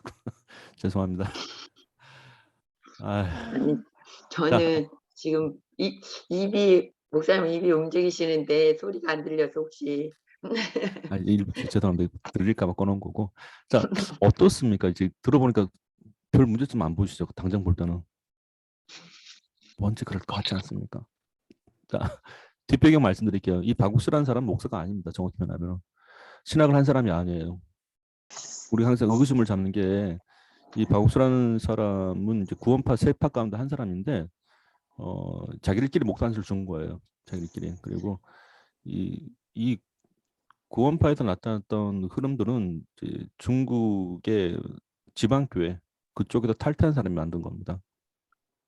죄송합니다. 아, 아니, 저는 지금 입이 목사님 입이 움직이시는데 소리가 안 들려서 혹시 죄송합니다. 들릴까봐 꺼놓은 거고. 자, 어떻습니까? 이제 들어보니까 별 문제점 안 보이시죠? 당장 볼 때는 뭔지 그럴 것 같지 않습니까? 자, 뒷배경 말씀드릴게요. 이 박욱수라는 사람은 목사가 아닙니다. 정확히 말하면 신학을 한 사람이 아니에요. 우리 항상 의구심을 잡는 게 이 박욱수라는 사람은 이제 구원파 세파 가운데 한 사람인데 자기들끼리 목단수를 준 거예요. 자기들끼리. 그리고 이 구원파에서 나타났던 흐름들은 이제 중국의 지방교회 그쪽에서 탈퇴한 사람이 만든 겁니다.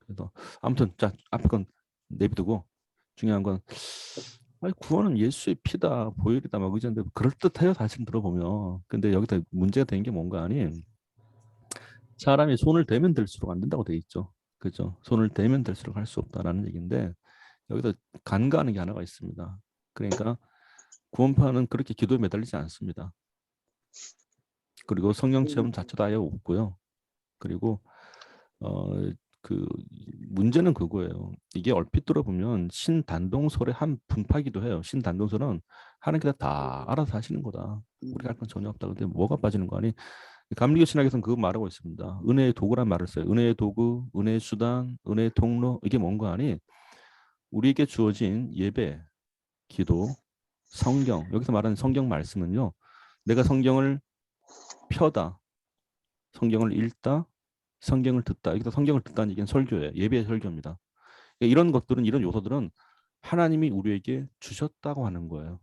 그래서 아무튼 자 앞에 건 내비두고 중요한 건 구원은 예수의 피다 보혈이다 막 의지한데 그럴듯해요 사실 들어보면. 근데 여기서 문제가 된 게 뭔가 하니 사람이 손을 대면 될수록 안 된다고 돼 있죠. 그죠? 손을 대면 될수록 할 수 없다라는 얘기인데 여기서 간과하는 게 하나가 있습니다. 그러니까 구원파는 그렇게 기도에 매달리지 않습니다. 그리고 성령 체험 자체도 아예 없고요. 그리고 그 문제는 그거예요. 이게 얼핏 들어보면 신단동설의 한 분파기도 해요. 신단동설은 하나님께서 다 알아서 하시는 거다. 우리가 할 건 전혀 없다. 근데 뭐가 빠지는 거 아니? 감리교 신학에서는 그거 말하고 있습니다. 은혜의 도구란 말을 써요. 은혜의 도구, 은혜의 수단, 은혜의 통로. 이게 뭔가 아니? 우리에게 주어진 예배, 기도, 성경. 여기서 말하는 성경 말씀은요. 내가 성경을 펴다, 성경을 읽다, 성경을 듣다. 여기서 성경을 듣다는 얘기는 설교예요. 예배의 설교입니다. 이런 것들은 이런 요소들은 하나님이 우리에게 주셨다고 하는 거예요.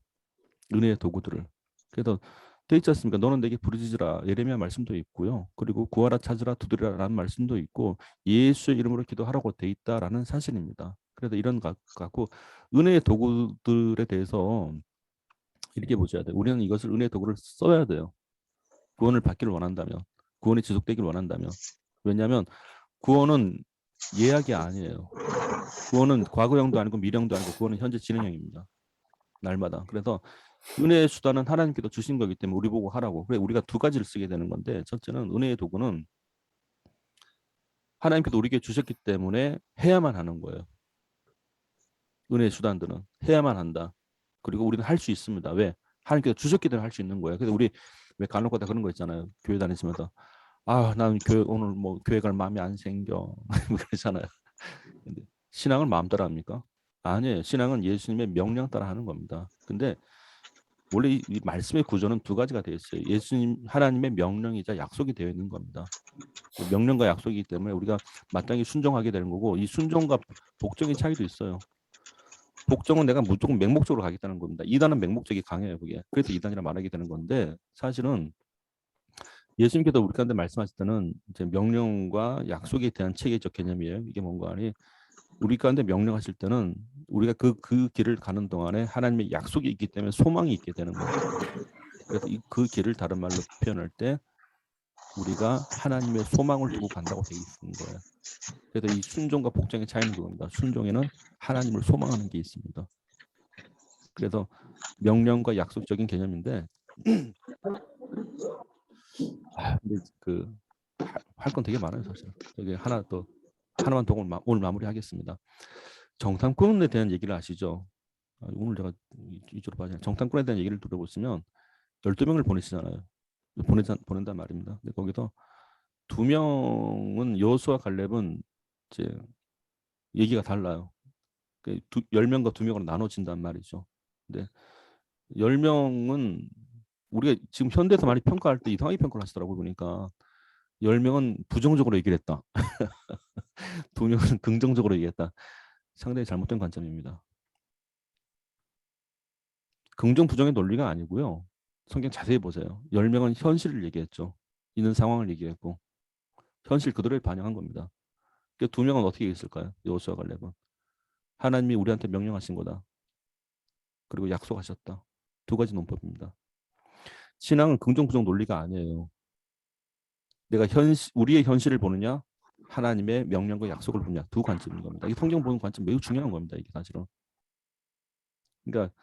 은혜의 도구들을. 그래서 돼 있지 않습니까? 너는 내게 부르짖으라. 예레미야 말씀도 있고요. 그리고 구하라 찾으라 두드리라라는 말씀도 있고 예수의 이름으로 기도하라고 돼 있다라는 사실입니다. 그래서 이런 것 같고 은혜의 도구들에 대해서 이렇게 보셔야 돼요. 우리는 이것을 은혜의 도구를 써야 돼요. 구원을 받기를 원한다면, 구원이 지속되기를 원한다면. 왜냐하면 구원은 예약이 아니에요. 구원은 과거형도 아니고 미래형도 아니고 구원은 현재 진행형입니다. 날마다. 그래서 은혜의 수단은 하나님께서 주신 거기 때문에 우리 보고 하라고. 그래 우리가 두 가지를 쓰게 되는 건데 첫째는 은혜의 도구는 하나님께서 우리에게 주셨기 때문에 해야만 하는 거예요. 은혜의 수단들은 해야만 한다. 그리고 우리는 할 수 있습니다. 왜? 하나님께서 주셨기 때문에 할 수 있는 거예요. 그래서 우리 왜 간혹가다 그런 거 있잖아요. 교회 다니시면서 나는 오늘 뭐 교회 갈 마음이 안 생겨 그러잖아요. 근데 신앙을 마음 따라 합니까? 아니에요. 신앙은 예수님의 명령 따라 하는 겁니다. 근데 원래 이 말씀의 구조는 두 가지가 되어 있어요. 예수님 하나님의 명령이자 약속이 되어 있는 겁니다. 명령과 약속이기 때문에 우리가 마땅히 순종하게 되는 거고, 이 순종과 복종의 차이도 있어요. 복종은 내가 무조건 맹목적으로 가겠다는 겁니다. 이단은 맹목적이 강해요, 그게. 그래서 이단이라 말하게 되는 건데, 사실은 예수님께서 우리 가운데 말씀하실 때는 이제 명령과 약속에 대한 체계적 개념이에요. 이게 뭔가 하니 우리 가운데 명령하실 때는 우리가 그 길을 가는 동안에 하나님의 약속이 있기 때문에 소망이 있게 되는 거예요. 그래서 그 길을 다른 말로 표현할 때 우리가 하나님의 소망을 두고 간다고 되어 있는 거예요. 그래서 이 순종과 복종의 차이는 그겁니다. 순종에는 하나님을 소망하는 게 있습니다. 그래서 명령과 약속적인 개념인데, 근데 할 건 되게 많아요, 사실. 여기 하나만 더 오늘 마무리하겠습니다. 정탐꾼에 대한 얘기를 아시죠? 오늘 제가 이쪽으로 봐야 정탐꾼에 대한 얘기를 들어보시면 12명을 보내시잖아요. 보낸단 말입니다. 근데 거기서 2명은 여호수아 갈렙은 이제 얘기가 달라요. 10명과 2명으로 나눠진단 말이죠. 근데 10명은 우리가 지금 현대에서 많이 평가할 때 이상하게 평가를 하시더라고요. 보니까 10명은 부정적으로 얘기를 했다. 2명은 긍정적으로 얘기했다. 상당히 잘못된 관점입니다. 긍정 부정의 논리가 아니고요. 성경 자세히 보세요. 10명은 현실을 얘기했죠. 있는 상황을 얘기했고 현실 그대로 반영한 겁니다. 2명은 어떻게 얘기했을까요? 여호수아 갈렙은 하나님이 우리한테 명령하신 거다. 그리고 약속하셨다. 두 가지 논법입니다. 신앙은 긍정 부정 논리가 아니에요. 내가 우리의 현실을 보느냐, 하나님의 명령과 약속을 보느냐, 두 관점인 겁니다. 이 성경 보는 관점 매우 중요한 겁니다. 이게 사실은. 그러니까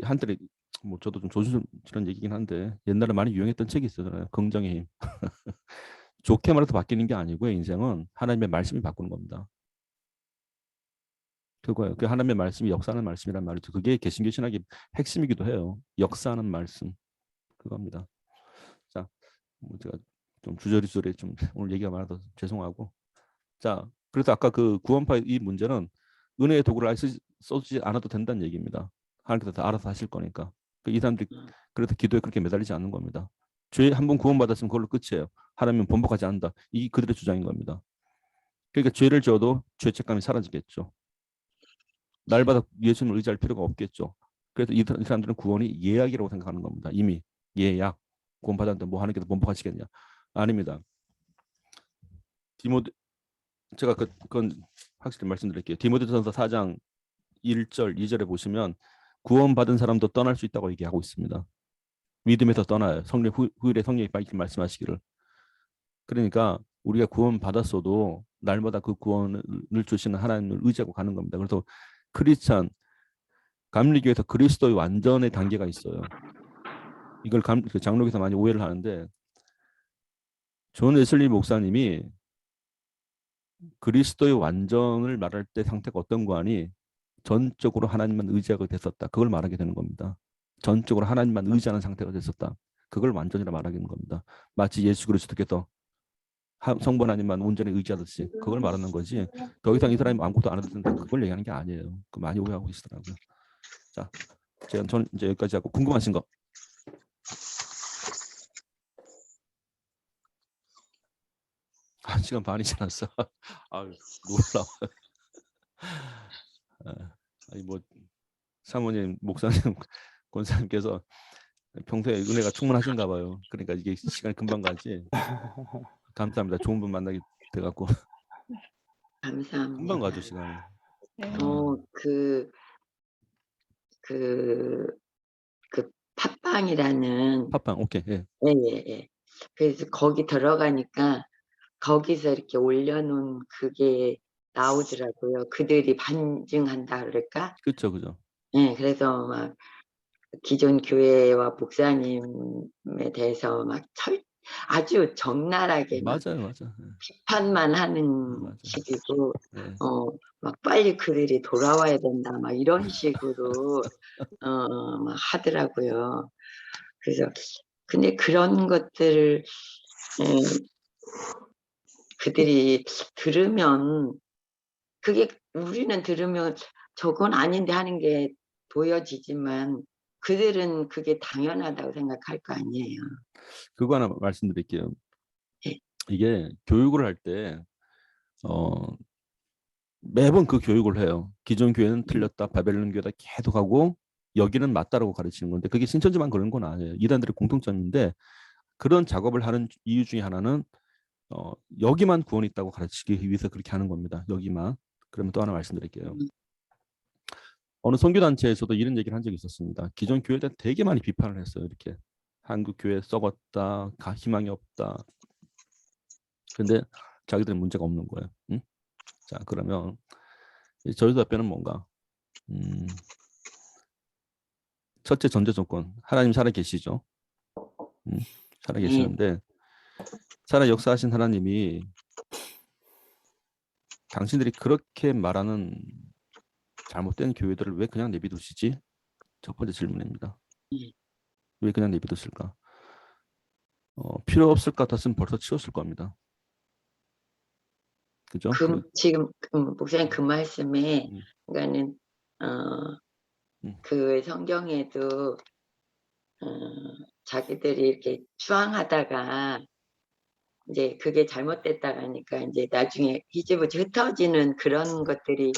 한때에 뭐 저도 좀 조심스러운 얘기긴 한데 옛날에 많이 유행했던 책이 있었잖아요. 긍정의 힘. 좋게 말해서 바뀌는 게 아니고요. 인생은 하나님의 말씀이 바꾸는 겁니다. 그거예요. 그 하나님의 말씀이 역사하는 말씀이란 말이죠. 그게 개신교 신학의 핵심이기도 해요. 역사하는 말씀. 그겁니다. 자, 뭐 제가 좀 주저리주저리 좀 오늘 얘기가 많아서 죄송하고. 자, 그래서 아까 그 구원파의 이 문제는 은혜의 도구를 써주지 않아도 된다는 얘기입니다. 하나님께서 다 알아서 하실 거니까. 이 사람들이 그래서 기도에 그렇게 매달리지 않는 겁니다. 죄 한 번 구원받았으면 그걸로 끝이에요. 하나님은 번복하지 않는다. 이 그들의 주장인 겁니다. 그러니까 죄를 지어도 죄책감이 사라지겠죠. 날마다 예수님을 의지할 필요가 없겠죠. 그래서 이 사람들은 구원이 예약이라고 생각하는 겁니다. 이미 예약. 구원받았는데 뭐 하나님께서 번복하시겠냐. 아닙니다. 제가 그건 확실히 말씀드릴게요. 디모데전서 4장 1절, 2절에 보시면 구원받은 사람도 떠날 수 있다고 얘기하고 있습니다. 믿음에서 떠나요. 후일에 성령이 밝히 말씀하시기를. 그러니까 우리가 구원받았어도 날마다 그 구원을 주시는 하나님을 의지하고 가는 겁니다. 그래서 크리스찬 감리교에서 그리스도의 완전의 단계가 있어요. 이걸 장로교에서 많이 오해를 하는데 존 웨슬리 목사님이 그리스도의 완전을 말할 때 상태가 어떤 거 아니 전적으로 하나님만 의지하게 됐었다. 그걸 말하게 되는 겁니다. 전적으로 하나님만 의지하는 상태가 됐었다. 그걸 완전이라 말하는 겁니다. 마치 예수 그리스도께서 성부 하나님만 온전히 의지하듯이 그걸 말하는 거지. 더 이상 이 사람이 아무것도 안 해도 된다. 그걸 얘기하는 게 아니에요. 그 많이 오해하고 계시더라고요. 자, 전 이제 여기까지 하고 궁금하신 거. 한 시간 반이 지났어. 아유, 놀라워. 아니 뭐 사모님, 목사님, 권사님께서 평소에 은혜가 충만하신가 봐요. 그러니까 이게 시간이 금방 가지. 감사합니다. 좋은 분 만나게 돼갖고 감사합니다. 금방 가죠 시간이. 그 팟빵이라는 팟빵 오케이. 예. 예. 그래서 거기 들어가니까 거기서 이렇게 올려놓은 그게 나오더라고요. 그들이 반증한다 그럴까? 그죠. 예, 그래서 막 기존 교회와 목사님에 대해서 막 아주 적나라하게 막 맞아요. 비판만 하는 맞아요. 식이고, 네. 막 빨리 그들이 돌아와야 된다, 막 이런 식으로, 막 하더라고요. 그래서, 근데 그런 것들을, 그들이 들으면, 그게 우리는 들으면 저건 아닌데 하는 게 보여지지만, 그들은 그게 당연하다고 생각할 거 아니에요. 그거 하나 말씀드릴게요. 예. 이게 교육을 할 때 매번 그 교육을 해요. 기존 교회는 틀렸다, 바벨론 교회다 계속 하고 여기는 맞다라고 가르치는 건데 그게 신천지만 그런 건 아니에요. 이단들의 공통점인데 그런 작업을 하는 이유 중에 하나는 여기만 구원이 있다고 가르치기 위해서 그렇게 하는 겁니다. 여기만. 그러면 또 하나 말씀드릴게요. 어느 선교단체에서도 이런 얘기를 한 적이 있었습니다. 기존 교회에 대해 되게 많이 비판을 했어요. 이렇게 한국 교회 썩었다, 희망이 없다. 근데 자기들은 문제가 없는 거예요. 응? 자, 그러면 저희 답변은 뭔가? 첫째 전제 조건, 하나님 살아 계시죠. 살아 계시는데 살아 역사하신 하나님이 당신들이 그렇게 말하는 잘못된 교회들을 왜 그냥 내비두시지? 첫 번째 질문입니다. 왜 그냥 내비두실까? 필요 없을 것 같았으면 벌써 치웠을 겁니다. 그죠? 지금 목사님 그 말씀에 그러니까는 그 성경에도 자기들이 이렇게 추앙하다가 이제 그게 잘못됐다가 하니까 이제 나중에 희지부지 흩어지는 그런 것들이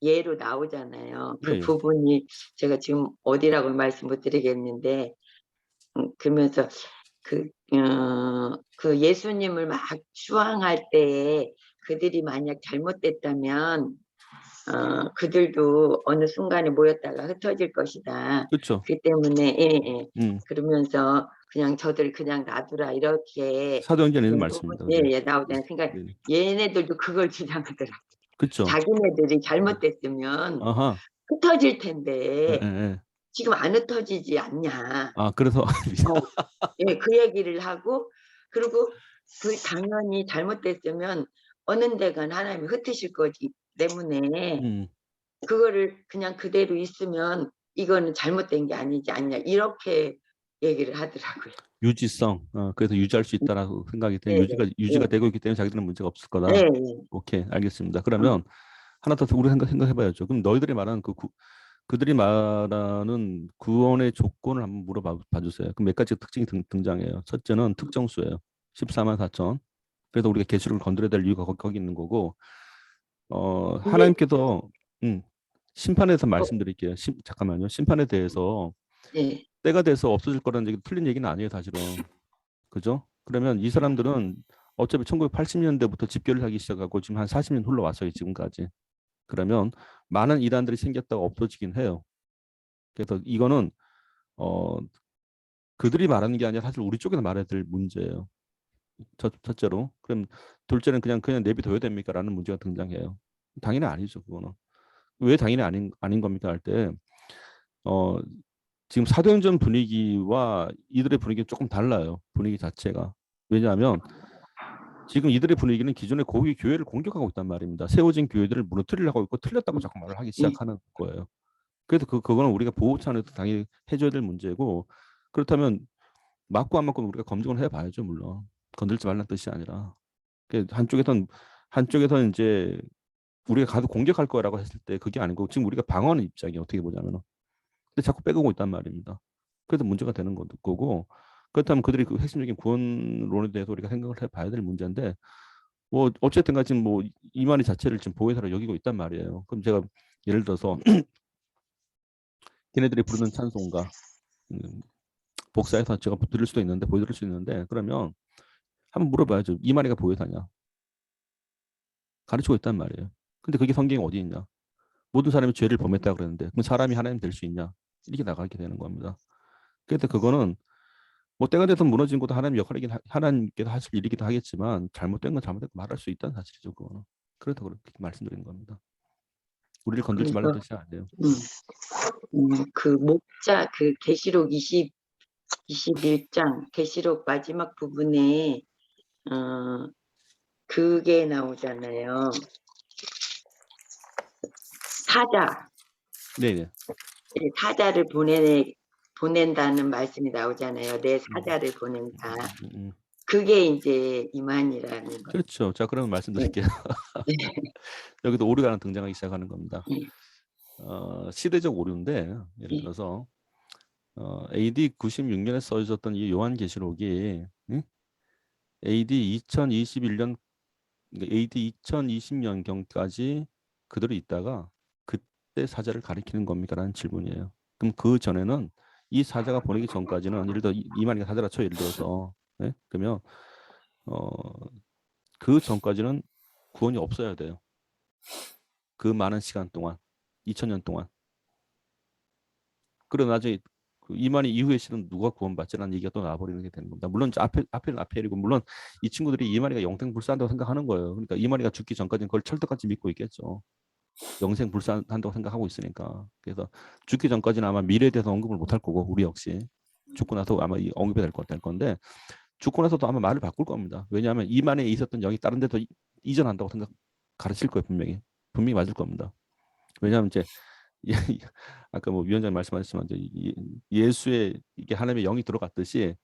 예로 나오잖아요. 그 네. 부분이 제가 지금 어디라고 말씀 못 드리겠는데 그러면서 그 예수님을 막 추앙할 때에 그들이 만약 잘못됐다면 그들도 어느 순간에 모였다가 흩어질 것이다. 그렇죠. 그 때문에 그러면서 그냥 저들 그냥 놔두라 이렇게 사도행전에 있는 말씀입니다. 예, 나오잖아요. 그러니까 네. 얘네들도 그걸 주장하더라. 그렇죠. 자기네들이 잘못됐으면 아하. 흩어질 텐데 예. 지금 안 흩어지지 않냐. 그래서 예, 그 얘기를 하고 그리고 그 당연히 잘못됐으면 어느 데간 하나님이 흩으실 거기 때문에 그거를 그냥 그대로 있으면 이거는 잘못된 게 아니지 않냐 이렇게 얘기를 하더라고요. 유지성. 그래서 유지할 수 있다라고 생각이 돼요. 네, 유지가 네. 되고 있기 때문에 자기들은 문제가 없을 거다. 네, 오케이, 알겠습니다. 그러면 하나 더 우리 생각해봐야죠. 그럼 너희들이 말하는 그들이 말하는 구원의 조건을 한번 물어봐 주세요. 그럼 몇 가지 특징이 등장해요. 첫째는 특정수예요. 14만 4천. 그래서 우리가 계시록을 건드려야 될 이유가 거기 있는 거고 하나님께서 심판에 대해서 말씀드릴게요. 잠깐만요. 심판에 대해서 네. 때가 돼서 없어질 거라는 얘기 틀린 얘기는 아니에요, 사실은. 그죠? 그러면 이 사람들은 어차피 1980년대부터 집결을 하기 시작하고 지금 한 40년 흘러왔어요, 지금까지. 그러면 많은 이단들이 생겼다가 없어지긴 해요. 그래서 이거는 그들이 말하는 게 아니라 사실 우리 쪽에서 말해야 될 문제예요. 첫째로. 그럼 둘째는 그냥 내비둬야 됩니까? 라는 문제가 등장해요. 당연히 아니죠, 그거는. 왜 당연히 아닌 겁니까? 할 때 지금 사도행전 분위기와 이들의 분위기는 조금 달라요. 분위기 자체가. 왜냐하면 지금 이들의 분위기는 기존의 고위 교회를 공격하고 있단 말입니다. 세워진 교회들을 무너뜨리려고 있고 틀렸다고 자꾸 말을 하기 시작하는 거예요. 그래서 그거는 우리가 보호 차원에서 당연히 해줘야 될 문제고 그렇다면 맞고 안 맞고 우리가 검증을 해봐야죠. 물론 건들지 말라는 뜻이 아니라 한쪽에선 이제 우리가 가도 공격할 거라고 했을 때 그게 아니고 지금 우리가 방어하는 입장이 어떻게 보자면 근데 자꾸 빼가고 있단 말입니다. 그래서 문제가 되는 거고 그렇다면 그들이 그 핵심적인 구원론에 대해서 우리가 생각을 해봐야 될 문제인데 뭐 어쨌든가 지금 뭐 이만희 자체를 지금 보혜사로 여기고 있단 말이에요. 그럼 제가 예를 들어서 걔네들이 부르는 찬송가 복사해서 제가 들을 수도 있는데 보여드릴 수 있는데 그러면 한번 물어봐야죠. 이만희가 보혜사냐? 가르치고 있단 말이에요. 근데 그게 성경에 어디 있냐? 모든 사람이 죄를 범했다 그러는데 그럼 사람이 하나님 될 수 있냐? 이렇게 나가게 되는 겁니다. 그래서 그거는 뭐 때가 돼서 무너진 것도 하나님 역할이긴 하나님께서 하실 일이기도 하겠지만 잘못된 건 잘못된 거 말할 수 있다는 사실이죠. 그거는. 그래서 그렇게 말씀드리는 겁니다. 우리를 건들지 말라는 뜻이 아니에요. 그 목자 그 계시록 21장 계시록 마지막 부분에 그게 나오잖아요. 사자. 네네. 사자를 보낸다는 말씀이 나오잖아요. 내 사자를 보낸다. 그게 이제 이만이라는 거예요. 그렇죠. 자, 그러면 말씀드릴게요. 여기도 오류가 하나 등장하기 시작하는 겁니다. 시대적 오류인데 예를 들어서 AD 96년에 써졌던 이 요한계시록이 AD 2021년 그러니까 AD 2020년경까지 그대로 있다가 그때 사자를 가리키는 겁니까? 라는 질문이에요. 그럼 그 전에는 이 사자가 보내기 전까지는 예를 들어 이만희가 사자라 쳐 예를 들어서 그러면 그 전까지는 구원이 없어야 돼요. 그 많은 시간 동안 2000년 동안. 그러나 나중에 그 이만희 이후의 시는 누가 구원받지라는 얘기가 또 나와버리는 게 되는 겁니다. 물론 앞에는 앞에이고 물론 이 친구들이 이만희가 영생불사한다고 생각하는 거예요. 그러니까 이만희가 죽기 전까지는 그걸 철떡같이 믿고 있겠죠. 영생불사한다고 생각하고 있으니까. 그래서 죽기 전까지는 아마 미래에 대해서 언급을 못할 거고 우리 역시 죽고 나서 아마 언급이 될 건데 죽고 나서도 아마 말을 바꿀 겁니다. 왜냐하면 이만에 있었던 영이 다른 데도 이전한다고 가르칠 거예요. 분명히 맞을 겁니다. 왜냐하면 이제 아까 뭐 위원장님 말씀하셨지만 이제 예수의 이게 하나님의 영이 들어갔듯이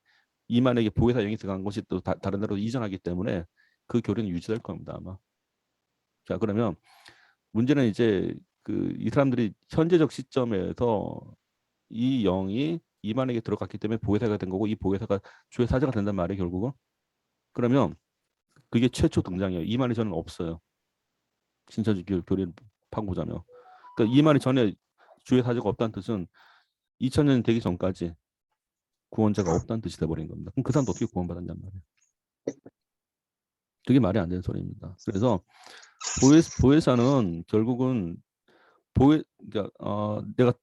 이만에게 보혜사 영이 들어간 것이 또 다른 데로 이전하기 때문에 그 교리는 유지될 겁니다 아마. 자 그러면 문제는 이제 이 사람들이 현재적 시점에서 이 영이 이만에게 들어갔기 때문에 보혜사가 된 거고 이 보혜사가 주의 사자가 된단 말이에요 결국은. 그러면 그게 최초 등장이에요. 이만희 전은 없어요. 신천지 교리를 파고보자면. 그러니까 이만희 전에 주의 사자가 없다는 뜻은 2000년 되기 전까지 구원자가 없다는 뜻이 돼버린 겁니다. 그럼 그 사람도 어떻게 구원받았냔 말이에요. 그게 말이 안 되는 소리입니다. 그래서 보혜사는 결국은 그러니까 내가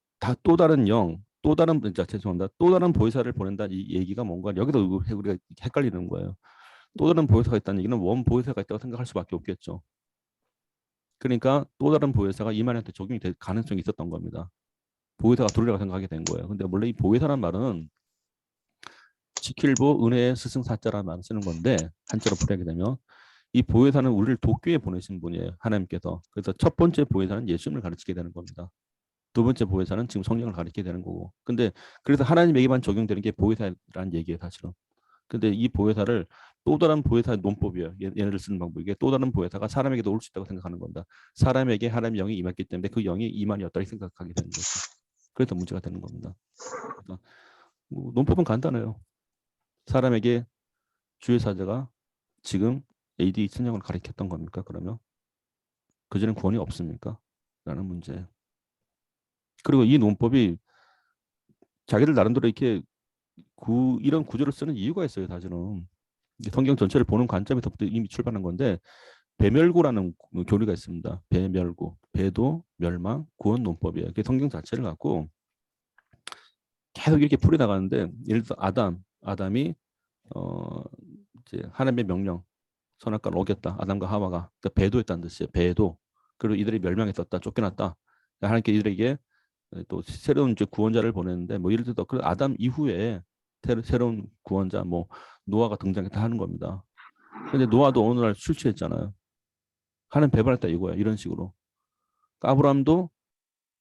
또 다른 영, 또 다른 죄송합니다. 또 다른 보혜사를 보낸다 이 얘기가 뭔가 여기도 우리가 헷갈리는 거예요. 또 다른 보혜사가 있다는 얘기는 원 보혜사가 있다고 생각할 수밖에 없겠죠. 그러니까 또 다른 보혜사가 이만희한테 적용이 될 가능성이 있었던 겁니다. 보혜사가 둘이라고 생각하게 된 거예요. 근데 원래 이 보혜사란 말은 지킬보 은혜의 스승사자라는 말을 쓰는 건데 한자로 풀이하게 되면 이 보혜사는 우리를 도교에 보내신 분이에요. 하나님께서. 그래서 첫 번째 보혜사는 예수님을 가르치게 되는 겁니다. 두 번째 보혜사는 지금 성령을 가르치게 되는 거고. 근데 그래서 하나님에게만 적용되는 게 보혜사라는 얘기예요. 사실은. 근데 이 보혜사를 또 다른 보혜사의 논법이에요. 얘네를 쓰는 방법이. 이게 또 다른 보혜사가 사람에게도 올 수 있다고 생각하는 겁니다. 사람에게 하나님의 영이 임했기 때문에 그 영이 이만이었다고 생각하게 되는 거죠. 그래서 문제가 되는 겁니다. 그러니까 뭐 논법은 간단해요. 사람에게 주의 사자가 지금 AD 2000년을 가리켰던 겁니까? 그러면 그전엔 구원이 없습니까? 라는 문제예요. 그리고 이 논법이 자기들 나름대로 이렇게 이런 구조를 쓰는 이유가 있어요. 사실은 성경 전체를 보는 관점에서부터 이미 출발한 건데 배멸구라는 교리가 있습니다. 배멸구, 배도, 멸망, 구원 논법이에요. 그게 성경 자체를 갖고 계속 이렇게 풀어나가는데 예를 들어 아담이 이제 하나님의 명령 선악과를 어겼다. 아담과 하와가 그러니까 배도했다는 뜻이에요. 배도. 그리고 이들이 멸망했었다. 쫓겨났다. 하나님께 이들에게 또 새로운 이제 구원자를 보냈는데 뭐 예를 들어 그 아담 이후에 새로운 구원자 뭐 노아가 등장했다 하는 겁니다. 근데 노아도 어느 날 술 취했잖아요. 하나님 배반했다 이거야. 이런 식으로. 아브라함도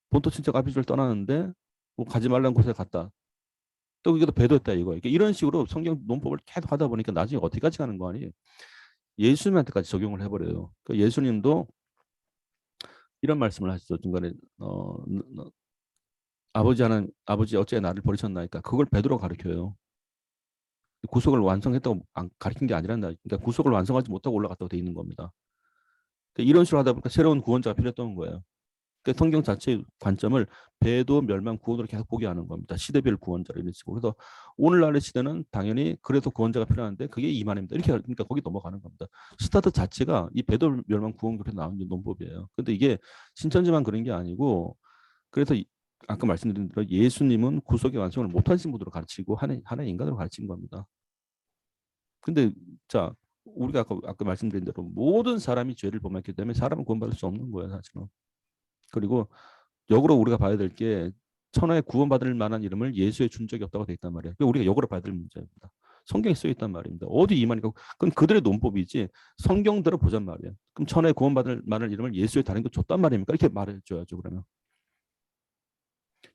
본토 친척 아비주를 떠나는데 뭐 가지 말라는 곳에 갔다. 또 그게 또 배도했다 이거야. 이런 식으로 성경 논법을 계속 하다 보니까 나중에 어디까지 가는 거 아니에요. 예수님한테까지 적용을 해버려요. 그러니까 예수님도 이런 말씀을 하시죠. 중간에 아버지 어째 나를 버리셨나이까. 그걸 베드로가 가르쳐요. 구속을 완성했다고 가르친 게 아니란다. 그러니까 구속을 완성하지 못하고 올라갔다고 돼 있는 겁니다. 그러니까 이런 식으로 하다 보니까 새로운 구원자가 필요했던 거예요. 그러니까 성경 자체의 관점을 배도 멸망 구원으로 계속 보게 하는 겁니다. 시대별 구원자를 이런 식으로. 그래서 오늘날의 시대는 당연히 그래서 구원자가 필요한데 그게 이만입니다. 이렇게 그러니까 거기 넘어가는 겁니다. 스타트 자체가 이 배도 멸망 구원 그래서 나온 논법이에요. 근데 이게 신천지만 그런 게 아니고 그래서 아까 말씀드린 대로 예수님은 구속의 완성을 못하신 분으로 가르치고 하나의 인간으로 가르친 겁니다. 근데 자 우리가 아까 말씀드린 대로 모든 사람이 죄를 범했기 때문에 사람은 구원받을 수 없는 거예요. 사실은. 그리고 역으로 우리가 봐야 될 게 천하에 구원받을 만한 이름을 예수에 준 적이 없다고 돼 있단 말이에요. 우리가 역으로 봐야 될 문제입니다. 성경에 쓰여 있단 말입니다. 어디 이만희가 그건 그들의 논법이지 성경대로 보잔 말이에요. 그럼 천하에 구원받을 만한 이름을 예수에 다른 거 줬단 말입니까? 이렇게 말해줘야죠. 그러면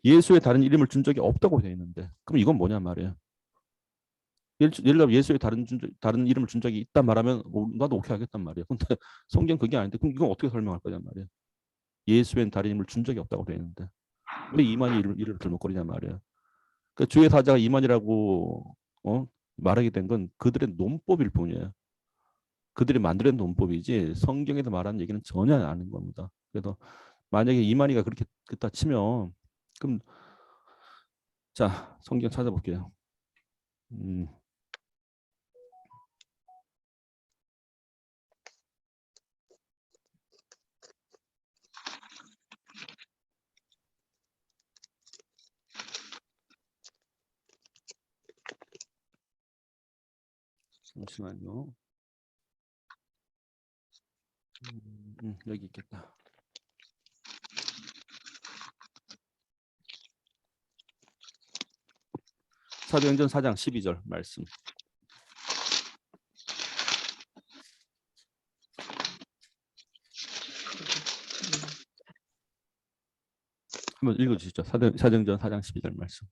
예수에 다른 이름을 준 적이 없다고 돼 있는데 그럼 이건 뭐냐 말이에요. 예를 들어 예수에 다른 이름을 준 적이 있다 말하면 나도 오케이 하겠단 말이에요. 근데 성경 그게 아닌데 그럼 이건 어떻게 설명할 거냐 말이에요. 예수엔 다른 이름을 준 적이 없다고 돼 있는데 왜 이만희 이름을 들먹거리냐 말이에요. 그 주의 사자가 이만이라고 말하게 된 건 그들의 논법일 뿐이에요. 그들이 만들어낸 논법이지 성경에서 말하는 얘기는 전혀 아닌 겁니다. 그래서 만약에 이만희가 그렇게 그렇다 치면 그럼 자 성경 찾아볼게요. 잠시만요. 여기 있겠다. 사도행전 4장 12절 말씀. 한번 읽어주시죠. 사도행전 4장 12절 말씀.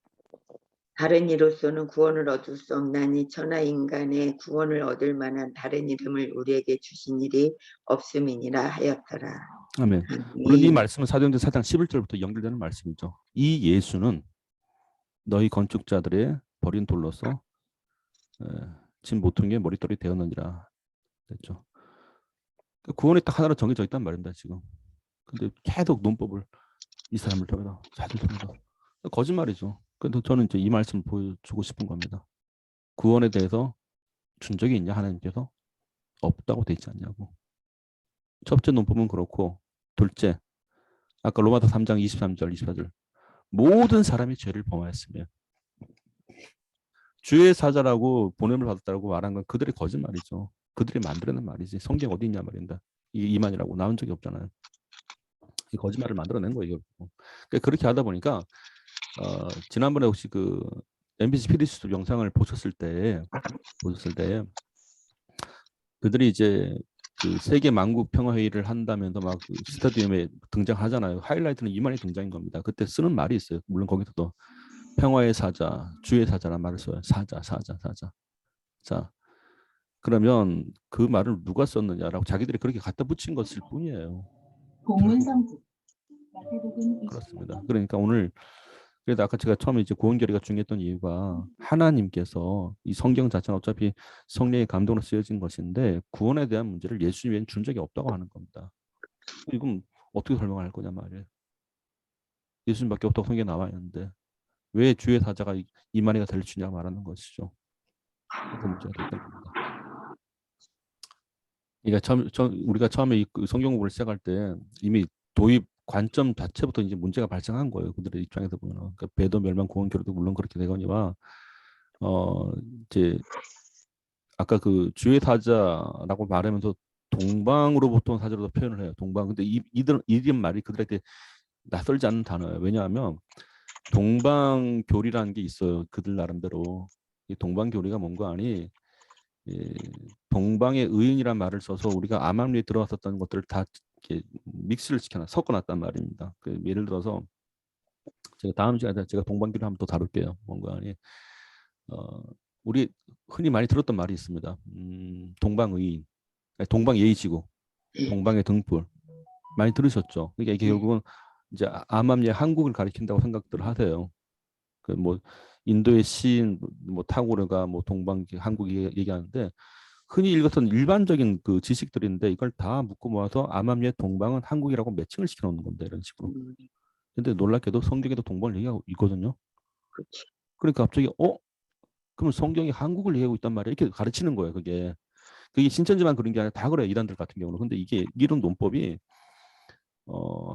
다른 이로서는 구원을 얻을 수 없나니 천하 인간의 구원을 얻을 만한 다른 이름을 우리에게 주신 일이 없음이니라 하였더라. 아멘. 물론 이 말씀은 사도행전 4장 11절부터 연결되는 말씀이죠. 이 예수는 너희 건축자들의 버린 돌로서 진 모퉁이의 머릿돌이 되었느니라 됐죠. 구원이 딱 하나로 정해져 있단 말입니다 지금. 근데 계속 논법을 이 사람을 통해서 자들 통해서 거짓말이죠. 그래서 저는 이제 이 말씀을 보여주고 싶은 겁니다. 구원에 대해서 준 적이 있냐 하나님께서? 없다고 돼 있지 않냐고. 첫째 논법은 그렇고 둘째 아까 로마서 3장 23절 24절 모든 사람이 죄를 범하였으며 주의 사자라고 보냄을 받았다고 말한 건 그들의 거짓말이죠. 그들이 만들어낸 말이지. 성경 어디 있냐 말입니다. 이만이라고 나온 적이 없잖아요. 이 거짓말을 만들어낸 거예요. 그러니까 그렇게 하다 보니까 지난번에 혹시 그 MBC 피디수첩 영상을 보셨을 때 그들이 이제 그 세계 만국 평화 회의를 한다면서 막 그 스타디움에 등장하잖아요. 하이라이트는 이만희 등장인 겁니다. 그때 쓰는 말이 있어요. 물론 거기서도 평화의 사자, 주의 사자란 말을 써요. 사자. 자, 그러면 그 말을 누가 썼느냐라고 자기들이 그렇게 갖다 붙인 것일 뿐이에요. 공문성지. 그렇습니다. 그러니까 오늘 그래도 아까 제가 처음에 이제 구원결의가 중요했던 이유가 하나님께서 이 성경 자체는 어차피 성령의 감동으로 쓰여진 것인데 구원에 대한 문제를 예수님에는 준 적이 없다고 하는 겁니다. 이건 어떻게 설명할 거냐 말이에요. 예수님밖에 없다고 성경에 나와 있는데 왜 주의 사자가 이만희가 될 주냐 말하는 것이죠. 그 문제가 됐던 겁니다. 그러니까 우리가 처음에 이 성경 공부를 시작할 때 이미 도입 관점 자체부터 이제 문제가 발생한 거예요. 그들의 입장에서 보면 그러니까 배도 멸망 구원결의도 물론 그렇게 되거니와 이제 아까 그 주의 사자라고 말하면서 동방으로부터 온 사자로 표현을 해요. 동방. 근데 이런 말이 그들에게 낯설지 않는 단어예요. 왜냐하면 동방교리라는 게 있어요. 그들 나름대로. 이 동방교리가 뭔가 아니 동방의 의인이란 말을 써서 우리가 암암리에 들어왔었던 것들을 다 이렇게 믹스를 섞어놨단 말입니다. 예를 들어서 제가 다음 시간에 제가 동방교리 한번 더 다룰게요. 뭔가 아니 우리 흔히 많이 들었던 말이 있습니다. 동방의인, 동방예의지고, 동방의 등불 많이 들으셨죠? 그러니까 이게 결국은 이제 암암리에 한국을 가리킨다고 생각들 하세요. 그 뭐 인도의 시인 뭐 타고르가 뭐 동방 한국이 얘기하는데 흔히 읽었던 일반적인 그 지식들인데 이걸 다 묶어 모아서 암암리의 동방은 한국이라고 매칭을 시켜 놓는 겁니다. 이런 식으로. 근데 놀랍게도 성경에도 동방을 얘기하고 있거든요. 그렇지. 그러니까 갑자기 그러면 성경이 한국을 얘기하고 있단 말이에요. 이렇게 가르치는 거예요. 그게 신천지만 그런 게 아니라 다 그래요. 이단들 같은 경우는. 근데 이게 이런 논법이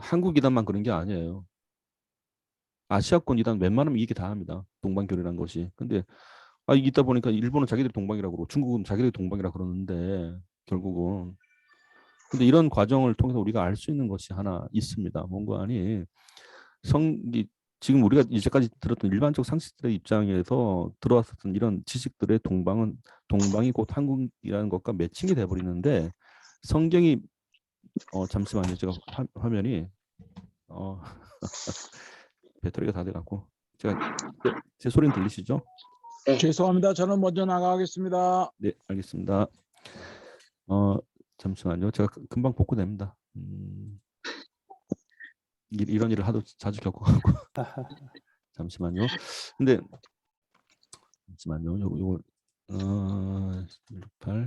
한국 이단만 그런 게 아니에요. 아시아권 이단 웬만하면 이게 다 합니다. 동방교리라는 것이. 근데 있다 보니까 일본은 자기들이 동방이라고 그러고 중국은 자기들이 동방이라고 그러는데 결국은 근데 이런 과정을 통해서 우리가 알 수 있는 것이 하나 있습니다. 뭔가 아니 지금 우리가 이제까지 들었던 일반적 상식들의 입장에서 들어왔었던 이런 지식들의 동방이 곧 한국이라는 것과 매칭이 돼버리는데 성경이 잠시만요. 제가 화면이 배터리가 다 돼갖고 제 소리는 들리시죠? 네. 죄송합니다. 저는 먼저 나가겠습니다. 네, 알겠습니다. 잠시만요. 제가 금방 복구됩니다. 이런 일을 하도 자주 겪어가고. 잠시만요. 근데 잠시만요. 요거 168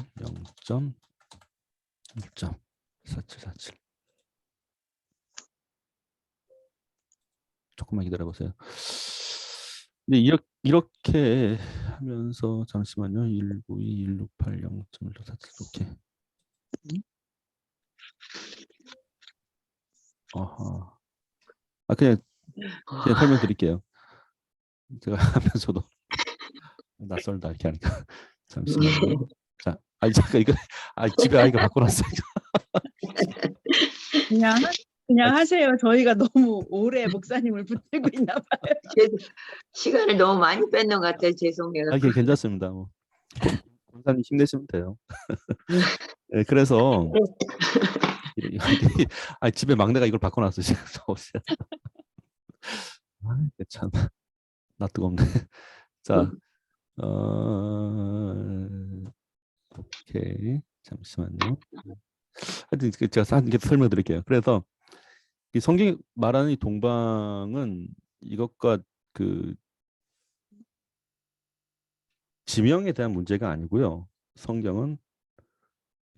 0.1.4747 조금만 기다려 보세요. 근데 이렇게 하면서 잠시만요. 192 168 0.147 이렇게. 아하. 그냥 설명드릴게요. 제가 하면서도 낯설다 이렇게 하니까 잠시만요. 자, 잠깐 이거 집에 아이가 바꿔놨어요. 그냥 하세요. 저희가 너무 오래 목사님을 붙들고 있나 봐요. 시간을 너무 많이 뺏는 것 같아요. 죄송해요. 이게 괜찮습니다. 뭐. 권사님 힘내시면 돼요. 네, 그래서 집에 막내가 이걸 바꿔놨어요. 지금 참, 나 뜨겁네. 자, 오케이. 잠시만요. 하여튼 제가 한 개 설명드릴게요. 그래서 이 성경이 말하는 이 동방은 이것과 그 지명에 대한 문제가 아니고요. 성경은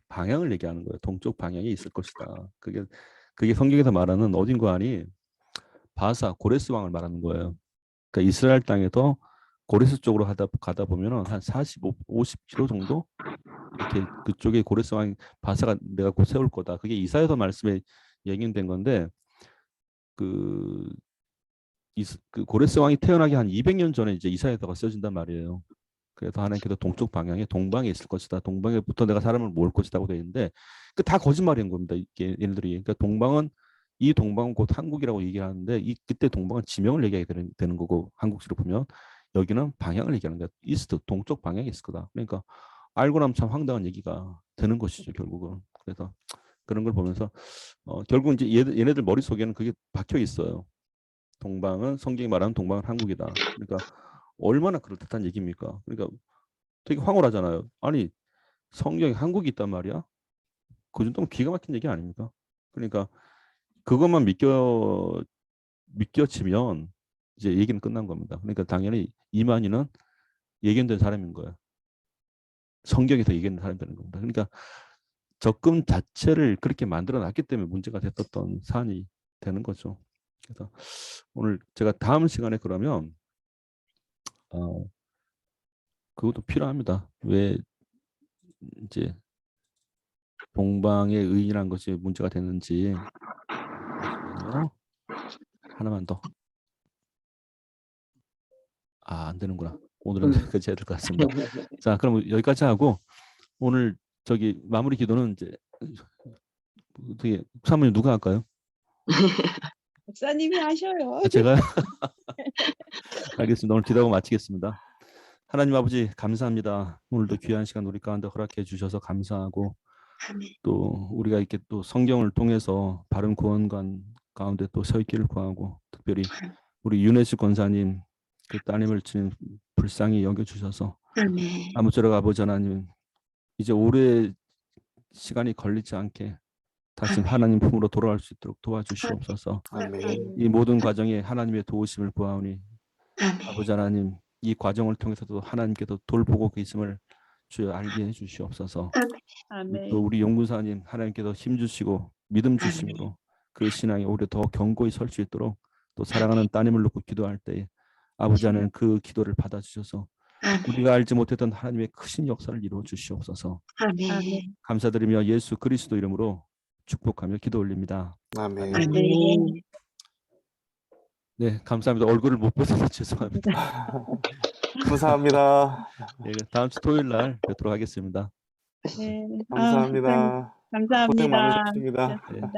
방향을 얘기하는 거예요. 동쪽 방향이 있을 것이다. 그게 성경에서 말하는 어딘가 아니 바사 고레스 왕을 말하는 거예요. 그러니까 이스라엘 땅에서 고레스 쪽으로 가다 보면은 한 50km 정도 이렇게 그쪽에 고레스 왕 바사가 내가 곧 세울 거다. 그게 이사야서 말씀에 예견된 건데 그 고레스 왕이 태어나기 한 200년 전에 이제 이사야서가 쓰여진단 말이에요. 그래서 하나님께서 동쪽 방향에 동방에 있을 것이다. 동방에부터 내가 사람을 모을 것이다고 되어 있는데 그 다 거짓말인 겁니다. 이게 얘네들이. 그러니까 동방은 곧 한국이라고 얘기하는데 그때 동방은 지명을 얘기하게 되는 거고 한국식으로 보면 여기는 방향을 얘기하는 거야. 이스트 동쪽 방향에 있을 거다. 그러니까 알고 나면 참 황당한 얘기가 되는 것이죠 결국은. 그래서 그런 걸 보면서 결국 이제 얘네들 머릿속에는 그게 박혀 있어요. 동방은 성경이 말하는 동방은 한국이다. 그러니까 얼마나 그럴듯한 얘기입니까? 그러니까 되게 황홀하잖아요. 아니 성경에 한국이 있단 말이야? 그 정도면 기가 막힌 얘기 아닙니까? 그러니까 그것만 믿겨지면 이제 얘기는 끝난 겁니다. 그러니까 당연히 이만희는 예견된 사람인 거예요. 성경에서 예견된 사람이 되는 겁니다. 그러니까 접근 자체를 그렇게 만들어놨기 때문에 문제가 됐었던 사안이 되는 거죠. 그래서 오늘 제가 다음 시간에 그러면 그것도 필요합니다. 왜 이제 동방의 의인이라는 것이 문제가 됐는지. 잠시만요. 하나만 더. 안 되는구나. 오늘은 여기까지 해야 될 것 같습니다. 자, 그럼 여기까지 하고 오늘 저기 마무리 기도는 이제 어떻게 사모님 누가 할까요? 목사님이 하셔요. 제가요? 알겠습니다. 오늘 기도하고 마치겠습니다. 하나님 아버지 감사합니다. 오늘도 귀한 시간 우리 가운데 허락해 주셔서 감사하고 또 우리가 이렇게 또 성경을 통해서 바른 구원관 가운데 또 서 있기를 구하고 특별히 우리 윤혜수 권사님 그 따님을 주님 불쌍히 여겨주셔서 아무쪼록 아버지 하나님 이제 오래 시간이 걸리지 않게 다시 하나님 품으로 돌아갈 수 있도록 도와주시옵소서. 아멘. 이 모든 과정에 하나님의 도우심을 구하오니 아버지 하나님 이 과정을 통해서도 하나님께서 돌보고 계심을 주여 알게 해주시옵소서. 아멘. 또 우리 용군사님 하나님께서 힘주시고 믿음 주심으로 그 신앙이 오히려 더 견고히 설 수 있도록 또 사랑하는 따님을 놓고 기도할 때에 아버지 하나님 그 기도를 받아주셔서 우리가 알지 못했던 하나님의 크신 역사를 이루어 주시옵소서. 아멘. 감사드리며 예수 그리스도 이름으로 축복하며 기도 올립니다. 아멘. 아멘. 네, 감사합니다. 얼굴을 못 보셔서 죄송합니다. 감사합니다. 네, 다음 주 토요일 날 뵙도록 하겠습니다. 네. 감사합니다. 고생 감사합니다. 많으셨습니다. 고맙습니다.